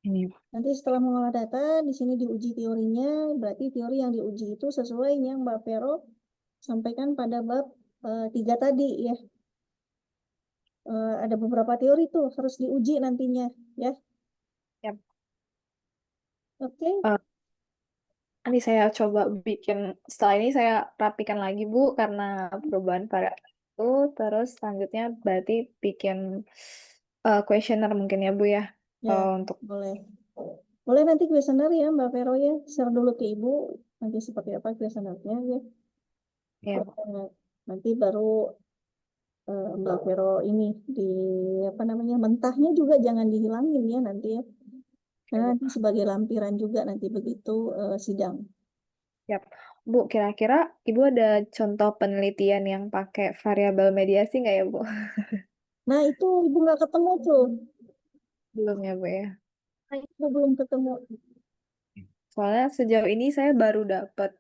ini. Nanti setelah mengolah data, di sini diuji teorinya, berarti teori yang diuji itu sesuai yang Mbak Pero sampaikan pada bab 3 tadi ya. Ada beberapa teori tuh harus diuji nantinya ya. Yap. Oke. Nanti saya coba bikin, setelah ini saya rapikan lagi Bu, karena perubahan variabel itu, terus selanjutnya berarti bikin questionnaire mungkin ya Bu ya, Ya, untuk boleh. Boleh nanti kuesioner ya Mbak Vero ya. Share dulu ke Ibu nanti seperti apa kuesionernya ya. ya Bu. Nanti baru Mbak Vero ini di apa namanya mentahnya juga jangan dihilangin ya nanti ya. Ya, Karena Bu. nanti sebagai lampiran juga nanti begitu sidang. Yap. Bu, kira-kira Ibu ada contoh penelitian yang pakai variabel mediasi nggak ya Bu? Nah itu Ibu nggak ketemu tuh. Belum ya Bu ya. Nah, itu belum ketemu. Soalnya sejauh ini saya baru dapat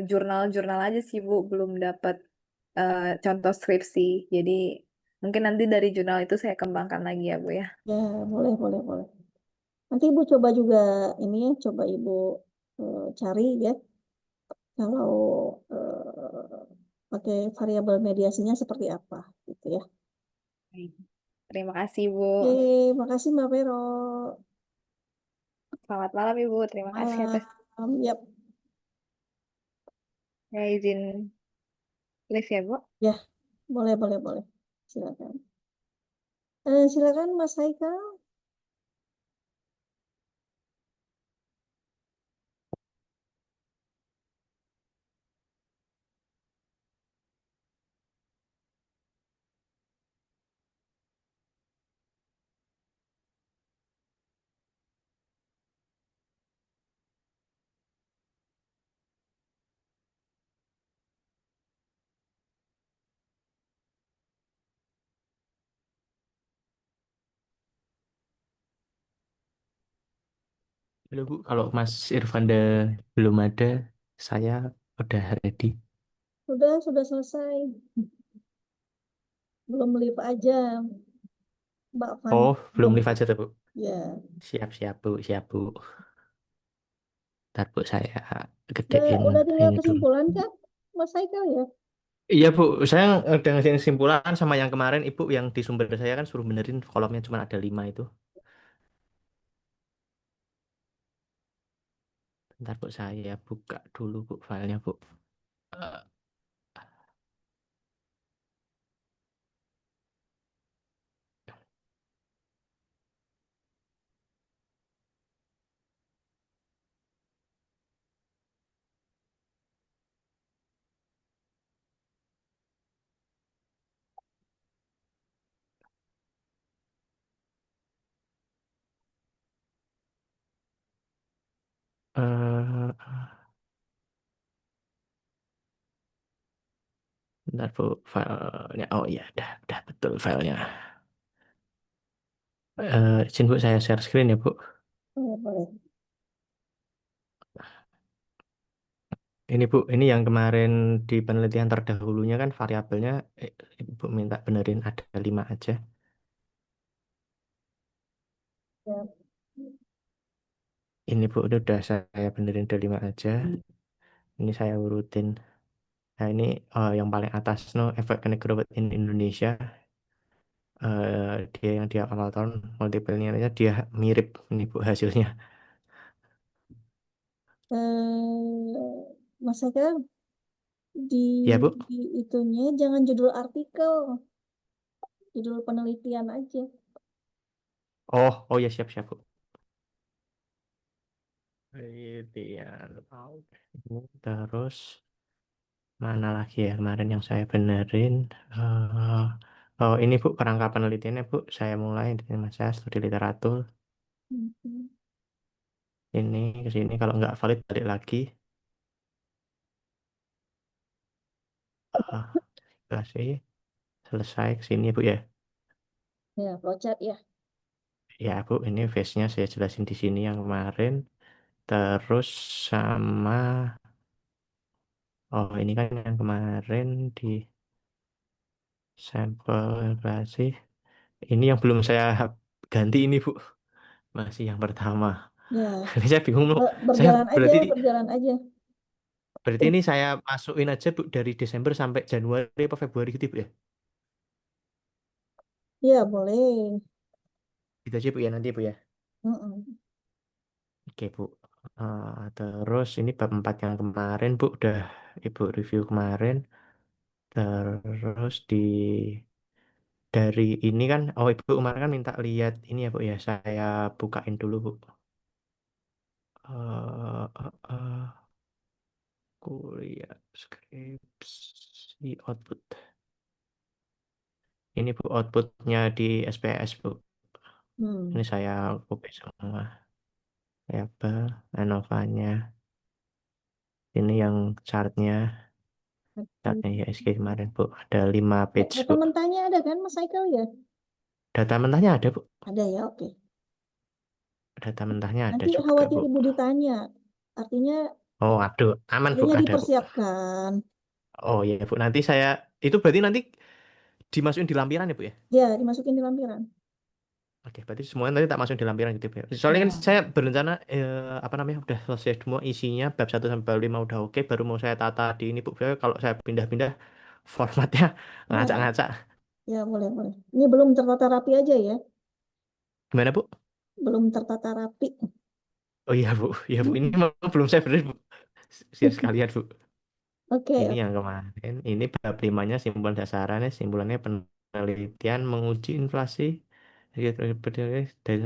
jurnal-jurnal aja sih Bu, belum dapat contoh skripsi. Jadi mungkin nanti dari jurnal itu saya kembangkan lagi ya Bu ya. Ya boleh boleh boleh. Nanti Ibu coba juga ini ya coba Ibu cari ya. Kalau pakai variabel mediasinya seperti apa gitu ya. Baik. Terima kasih Bu. Oke, makasih Mbak Vero. Selamat malam Ibu. Terima kasih atas Malam. Yap. ya, izin live ya Bu. Ya, boleh boleh boleh. Silakan. Silakan Mas Haikal. Halo Bu, kalau Mas Irfanda belum ada, saya udah ready. Sudah selesai. Belum live aja, Mbak Van. Oh, belum Belum. live aja tuh Bu. Ya. Siap-siap Bu, siap Bu. Ntar Bu saya Udah, gedein udah tinggal ini dulu. kesimpulan kan, Mas Haikal ya? Iya Bu, saya udah ngasih kesimpulan sama yang kemarin Ibu yang di sumber saya kan suruh benerin kolomnya cuma ada 5 itu. Bentar Bu, saya buka dulu Bu filenya Bu. Eh, eh, bentar Bu, filenya. Oh iya, udah betul filenya. Izin Bu, saya share screen ya Bu. Boleh, boleh. Ini Bu, ini yang kemarin di penelitian terdahulunya kan variabelnya Ibu minta benerin ada 5 aja. Ya. Ini Bu, ini udah saya benerin ada 5 aja. Ini saya urutin. Nah ini yang paling atas no efek growth in Indonesia. Dia yang di awal tahun multiple nilainya dia mirip ini Bu hasilnya. Mas Eka, di, Ya Bu. di itunya jangan judul artikel, judul penelitian aja. Oh ya siap siap Bu. Penelitian. Ini terus mana lagi ya kemarin yang saya benerin. eh oh ini Bu kerangka penelitiannya Bu. Saya mulai dari masa studi literatur. Mhm. Ini ke sini kalau nggak valid balik lagi. Ah, Kasih selesai ke sini Bu ya. Ya, flowchart ya. Ya Bu, ini face-nya saya jelasin di sini yang kemarin. Terus sama, oh ini kan yang kemarin di sampel inflasi. Ini yang belum saya ganti ini Bu, masih yang pertama. Ya, Ini saya bingung loh. Saya berjalan aja, berarti berjalan aja. berarti ini saya masukin aja Bu dari Desember sampai Januari apa Februari gitu Bu ya. Ya, boleh. Gitu aja Bu ya nanti Bu ya. Mm-mm. Oke Bu. Terus ini bab 4 yang kemarin Bu udah Ibu review kemarin. Terus dari ini kan, oh Ibu kemarin kan minta lihat ini ya Bu ya, saya bukain dulu Bu. eh eh, eh, Kuliah skripsi output. Ini Bu outputnya di SPS Bu. Ini Hmm. saya copy semua. Ya ANOVA-nya. Ini yang chartnya ISG kemarin Bu. Ada 5 page Data Bu. mentahnya ada kan, Mas Haikal ya? Data mentahnya ada Bu. Ada ya, oke. Data mentahnya ada Nanti juga khawatir Bu. Ibu ditanya. Artinya, Oh aduh, aman Bu, artinya ada Bu. dipersiapkan. Oh iya Bu, nanti saya, itu berarti nanti dimasukin di lampiran ya Bu ya? Ya, dimasukin di lampiran. Oke, berarti semuanya nanti tak masukin di lampiran gitu Bu ya. Soalnya kan Ya, saya berencana, apa namanya, udah selesai semua isinya, bab 1 sampai 5 udah oke, baru mau saya tata di ini Bu. Soalnya kalau saya pindah-pindah formatnya ya, ngacak-ngacak. ya boleh, boleh. Ini belum tertata rapi aja ya. Gimana Bu? Belum tertata rapi. Oh iya Bu, iya Bu, ini Mm-mm. memang belum saya benerin Bu. Siap sekalian Bu. Oke, Ini oke. yang kemarin, ini bab 5-nya simpulan dasarannya, simpulannya penelitian menguji inflasi. Jadi dari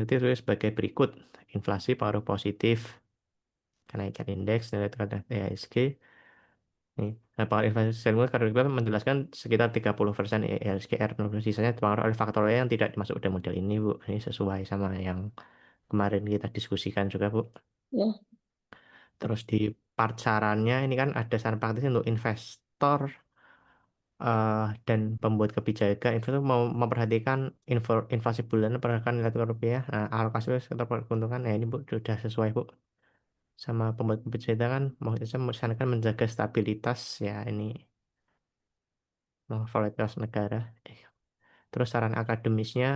tadi tulis sebagai berikut. Inflasi pengaruh positif, kenaikan indeks nilai terhadap IHSG. Nih, nah, pengaruh inflasi sesungguhnya karena itu menjelaskan sekitar 30% IHSG R, sisanya dipengaruhi oleh faktor lain yang tidak dimasuk dalam model ini, Bu. Ini sesuai sama yang kemarin kita diskusikan juga, Bu. Ya, Terus di part sarannya ini kan ada saran praktis untuk investor dan pembuat kebijakan itu mau memperhatikan inflasi bulanan pergerakan nilai tukar rupiah, nah, alokasi sekitar keuntungan, nah ini Bu sudah sesuai Bu sama pembuat kebijakan kan mau saja merencanakan menjaga stabilitas ya ini volatilitas negara. Terus saran akademisnya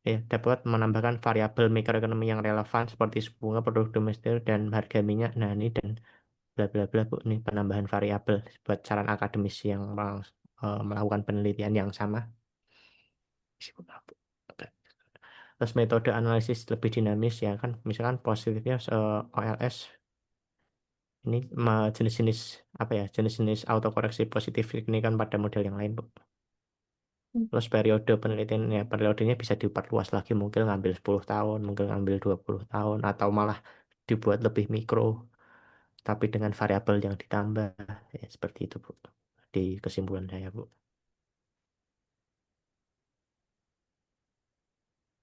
ya dapat menambahkan variabel mikroekonomi yang relevan seperti suku bunga, produk domestik dan harga minyak. Nah ini dan bla bla bla Bu. Ini penambahan variabel buat saran akademis yang melakukan penelitian yang sama. Oke. Terus metode analisis lebih dinamis ya kan, misalkan positifnya OLS ini jenis-jenis apa ya, jenis-jenis autokoreksi positif ini kan pada model yang lain Bu. Terus periode penelitian ya, periodenya bisa diperluas lagi, mungkin ngambil 10 tahun, mungkin ngambil 20 tahun, atau malah dibuat lebih mikro, tapi dengan variabel yang ditambah. Ya, seperti itu, Bu. Di kesimpulan saya, Bu.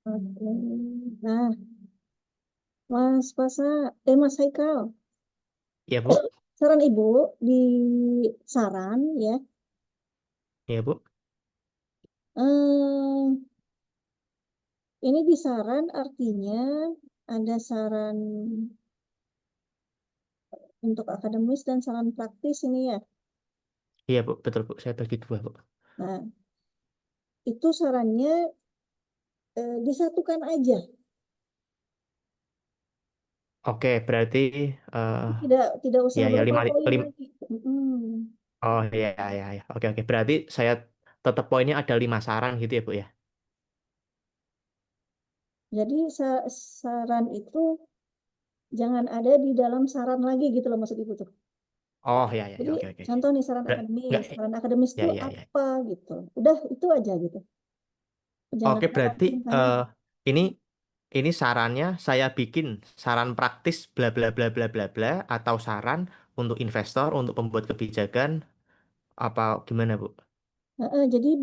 Oke. Nah, Mas Haikal, Ya, Bu. saran Ibu di saran ya, Ya, Bu. eh, ini di saran artinya ada saran untuk akademis dan saran praktis ini ya. Iya, Bu. Betul, Bu. Saya bagi dua, Bu. Nah, itu sarannya disatukan aja. Oke, berarti Tidak usah ya ya berapa lima, poin lim, lagi. Mm-mm. oh ya ya ya. Oke oke. Berarti saya tetap poinnya ada 5 saran gitu ya, Bu ya. Jadi saran itu jangan ada di dalam saran lagi gitu loh maksud Ibu tuh. Oh ya ya ya. Jadi Oke oke oke. contoh nih saran Enggak, akademis. Saran akademis ya itu ya ya. apa gitu. Udah itu aja gitu. Jangan Oke, ada berarti panjang-panjang. ini ini sarannya saya bikin saran praktis bla bla bla bla bla bla, atau saran untuk investor, untuk pembuat kebijakan, apa gimana, Bu? Jadi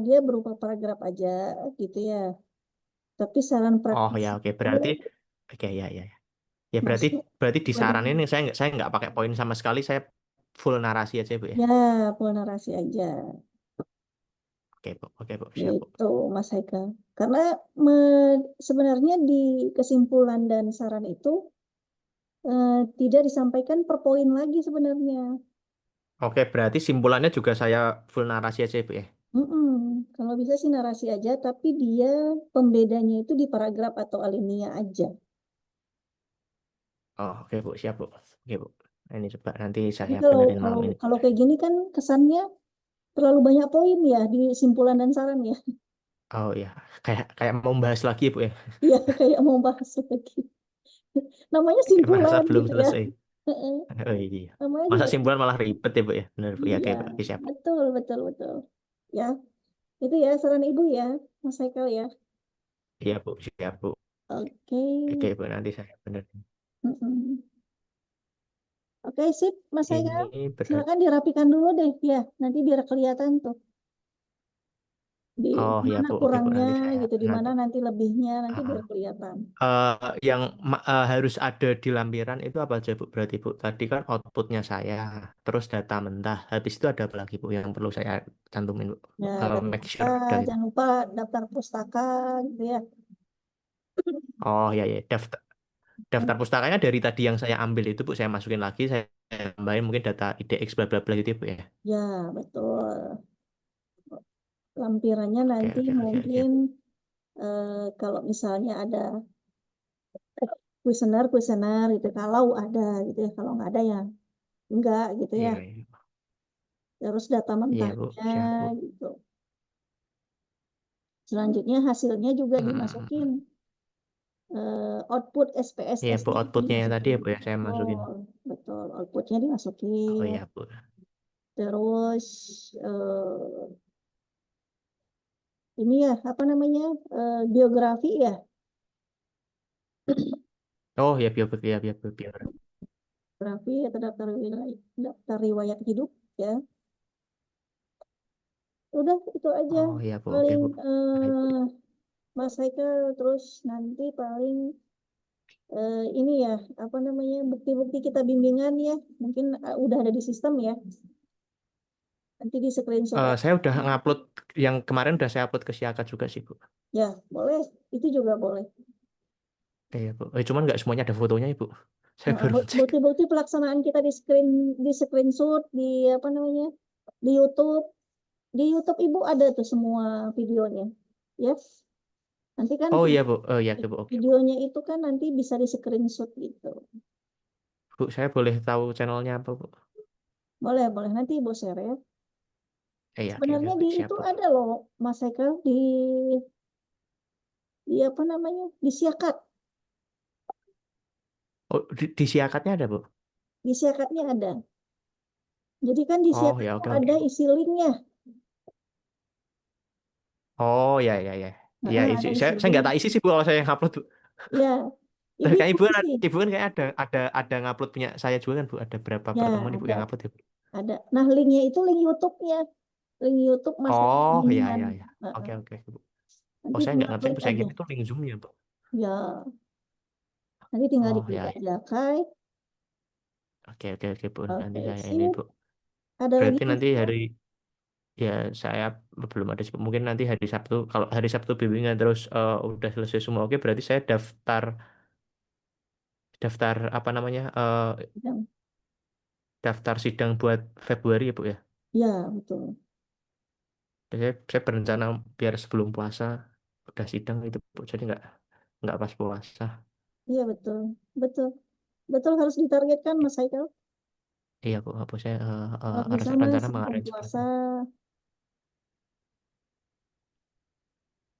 dia berupa paragraf aja gitu ya. Tapi saran Oh praktis ya, oke. itu Berarti oke ya ya. Ya berarti masuk berarti di pada saran ini saya nggak pakai poin sama sekali, saya full narasi aja, Bu ya. ya pola narasi aja. Oke, Bu, siap, Bu. Itu Mas Haikal. Karena sebenarnya di kesimpulan dan saran itu tidak disampaikan per poin lagi sebenarnya. Oke, berarti simpulannya juga saya full narasi aja, Bu ya. Mm-mm. Kalau bisa sih narasi aja, tapi dia pembedanya itu di paragraf atau alinea aja. Oh, oke, Bu, siap, Bu. Oke, Bu. Nah, ini coba nanti Jadi saya kalau benerin kalau malam ini. kalau kayak gini kan kesannya terlalu banyak poin ya di simpulan dan saran ya. Oh ya, kayak kayak mau bahas lagi, Bu ya. Iya kayak mau bahas lagi. Namanya Kayak merasa simpulan belum gitu ya. selesai. Heeh. Oh iya. Namanya Masa juga simpulan malah ribet ya, Bu ya? Bener, Bu. Ya, iya, oke, siap. betul betul betul. Ya, itu ya saran Ibu ya, Mas Haikal ya. Iya, Bu. Siap, Bu. Oke. Oke, Bu. Nanti saya benerin. Mm-mm. Oke, sip, Mas Haikal. Ini berarti... Silakan dirapikan dulu deh, ya. Nanti biar kelihatan tuh Oh di ya, mana Bu. Oke, Bu. kurangnya Nanti saya gitu, di mana nanti... nanti lebihnya, nanti Ah, biar ah. kelihatan. Yang harus ada di lampiran itu apa aja, Bu? Berarti, Bu. Tadi kan outputnya saya. Terus data mentah. Habis itu ada apa lagi, Bu? Yang perlu saya cantumin, Bu? Ya, data Make data, sure udah itu. jangan lupa daftar pustaka gitu ya. Oh ya, ya. Daftar pustakanya dari tadi yang saya ambil itu, Bu, saya masukin lagi, saya tambahin mungkin data IDX bla bla bla gitu ya, Bu ya. Ya, betul. Lampirannya Oke, nanti oke, oke, mungkin siap. kalau misalnya ada kuesioner gitu, kalau ada gitu ya, kalau nggak ada ya enggak gitu ya. Iya, iya. Terus data Iya, Bu, mentahnya siap, Bu. gitu. Selanjutnya hasilnya juga Hmm. dimasukin output Iya, Bu, SPSS-nya outputnya yang tadi dimasukin. ya, Bu ya, saya masukin. Betul, betul. Outputnya Oh dimasukin. iya, Bu. Terus ini ya apa namanya biografi ya, Oh ya, bio, ya, bio. biografi atau daftar riwayat hidup ya. Udah itu aja Oh iya, Bu, oke, paling Bu. Nah, itu. Mas Haikal terus nanti paling ini ya apa namanya bukti-bukti kita bimbingan ya mungkin udah ada di sistem ya nanti di screenshot aja. Saya udah ngupload yang kemarin, udah saya upload ke Siakat juga sih, Bu. Ya boleh itu juga boleh. Iya, Bu. Cuman nggak semuanya ada fotonya, Ibu. Saya Nah, baru cek. bukti-bukti pelaksanaan kita di screenshot di apa namanya di YouTube. Di YouTube Ibu ada tuh semua videonya. Ya, nanti kan Oh iya, Bu. Oh iya, Bu. Oke, Bu. videonya itu kan nanti bisa di screenshot gitu. Bu, saya boleh tahu channelnya apa, Bu? Boleh, boleh. Nanti Ibu share ya. Iya, oke, oke, Sebenarnya oke, di siap, itu Bu. ada loh, Mas Haikal, di apa namanya? Di Siakat. Oh, di siakatnya ada, Bu? Di Siakatnya ada. Jadi kan di Oh, Siakat ya, itu oke, oke, ada Bu. isi linknya. Oh, ya, ya, ya. Iya, Ada isi saya nggak link. tak isi sih, Bu, kalau saya yang upload, Bu. Ya, Lah, ibu kayak ikuti sih. ibu kan kayak ada ngupload punya saya juga kan, Bu. Ada berapa Ya, pertemuan Ibu ada, yang upload ya, Bu? ada. Nah, linknya itu link YouTube-nya. Link YouTube Mas Haikal Oh, ya, Bimbingan. ya, ya. Heeh. Oke, oke, Bu. Oh, Nanti saya nggak tinggal ngerti, klik Bu. Saya aja. kira itu link Zoom-nya, Bu. Ya, nanti tinggal Oh, diklik ya, ya. aja, Kai. Oke, oke, oke, Bu. Nanti Oke, saya ini, sip. Bu. Ada lagi Berarti Mas nanti Haikal? hari, ya saya belum ada sih, Bu. Mungkin nanti hari Sabtu. Kalau hari Sabtu bimbingan terus udah selesai semua, oke. Berarti saya daftar daftar apa namanya Sedang. daftar sidang buat Februari ya, Bu ya. Ya, betul. Saya berencana biar sebelum puasa udah sidang itu, Bu. Jadi nggak pas puasa. Iya, betul. Betul. Betul harus ditargetkan Mas Haikal. Iya, Bu. Apa saya Kalau bisa Mas rencana sebelum mengarrange puasa,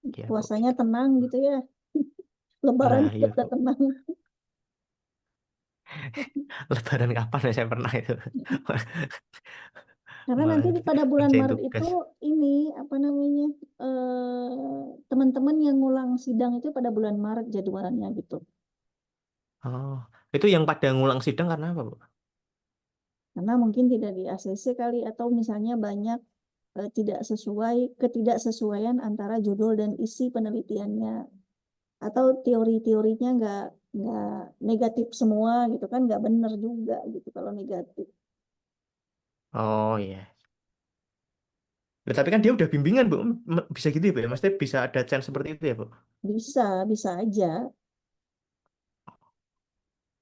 gitu. Iya, Bu. puasanya tenang gitu ya. Lebaran Nah, juga iya, udah Bu. tenang. Lebaran kapan ya saya pernah itu. Karena nanti Malah pada bulan ngerjain Maret itu tugas. ini apa namanya teman-teman yang ngulang sidang itu pada bulan Maret jadwalnya gitu. Oh, itu yang pada ngulang sidang karena apa, Bu? Karena mungkin tidak di ACC kali atau misalnya banyak tidak sesuai ketidaksesuaian antara judul dan isi penelitiannya atau teori-teorinya nggak negatif semua gitu kan nggak benar juga gitu kalau negatif. Oh, iya. Nah, tapi kan dia udah bimbingan, Bu. Bisa gitu ya, Bu ya? Maksudnya bisa ada chance seperti itu ya, Bu? Bisa bisa aja.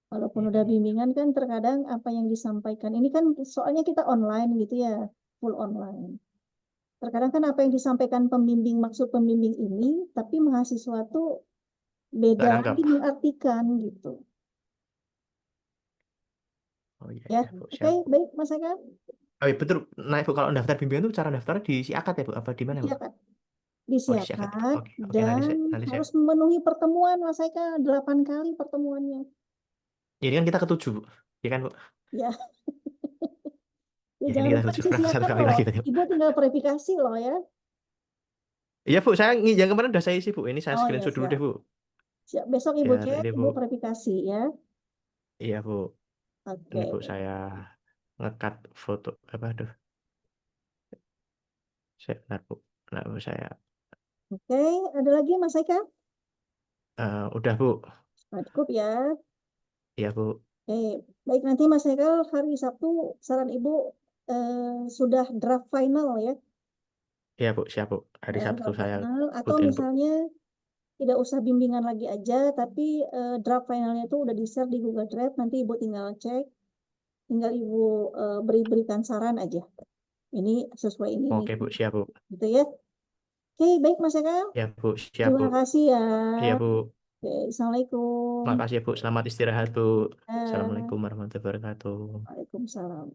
Walaupun Iya, udah iya. bimbingan kan terkadang apa yang disampaikan ini kan soalnya kita online gitu ya, full online. Terkadang kan apa yang disampaikan pembimbing maksud pembimbing ini, tapi mahasiswa tuh Nggak beda nangkap. lagi mengartikan gitu. Oh, iya, Ya, iya, Bu. oke, Siap. baik Mas Eka. Oh, iya, betul. Nah, Bu, kalau daftar bimbingan itu cara daftarnya di si akad ya, Bu? Apa di mana, Bu? Disiapkan, Oh, di si akad. disiapkan Oke, oke. dan Nanti saya. harus memenuhi pertemuan Mas Eka 8 kali pertemuannya. Ini kan kita ketujuh, Bu. Iya kan, Bu? Ya, ya Ya, ini jangan kita lupa ketujuh. Kurang satu disiapkan kali loh. lagi tadi, Bu. Ibu tinggal verifikasi loh ya. Iya, Bu. Yang kemarin udah saya isi, Bu. Ini saya Oh ya screenshot dulu deh, siap. Bu. Siap. Besok Ibu Biar cek, ini, Bu. Ibu verifikasi ya. Iya, Bu. Ini, Oke. Bu. Saya ngekat foto. Apa, aduh. Saya, bentar, Bu. Nah, Bu, saya. Oke, ada lagi Mas Eka? Udah, Bu. Nah, cukup ya. Iya, Bu. Oke, baik nanti Mas Eka hari Sabtu saran Ibu sudah draft final ya. Iya, Bu. Siap, Bu. Hari Sabtu Draft saya final atau ikutin, Bu. misalnya tidak usah bimbingan lagi aja, tapi draft finalnya itu udah di-share di Google Drive. Nanti Ibu tinggal cek, tinggal Ibu berikan saran aja. Ini sesuai ini, Oke, Bu. Siap, Bu. gitu ya. Oke, baik Mas Eka. Ya, Bu. Siap, Bu. Terima kasih ya. Iya, Bu. Oke, Assalamualaikum. Makasih ya, Bu. Selamat istirahat, Bu. Ya, Assalamualaikum warahmatullahi wabarakatuh. Waalaikumsalam.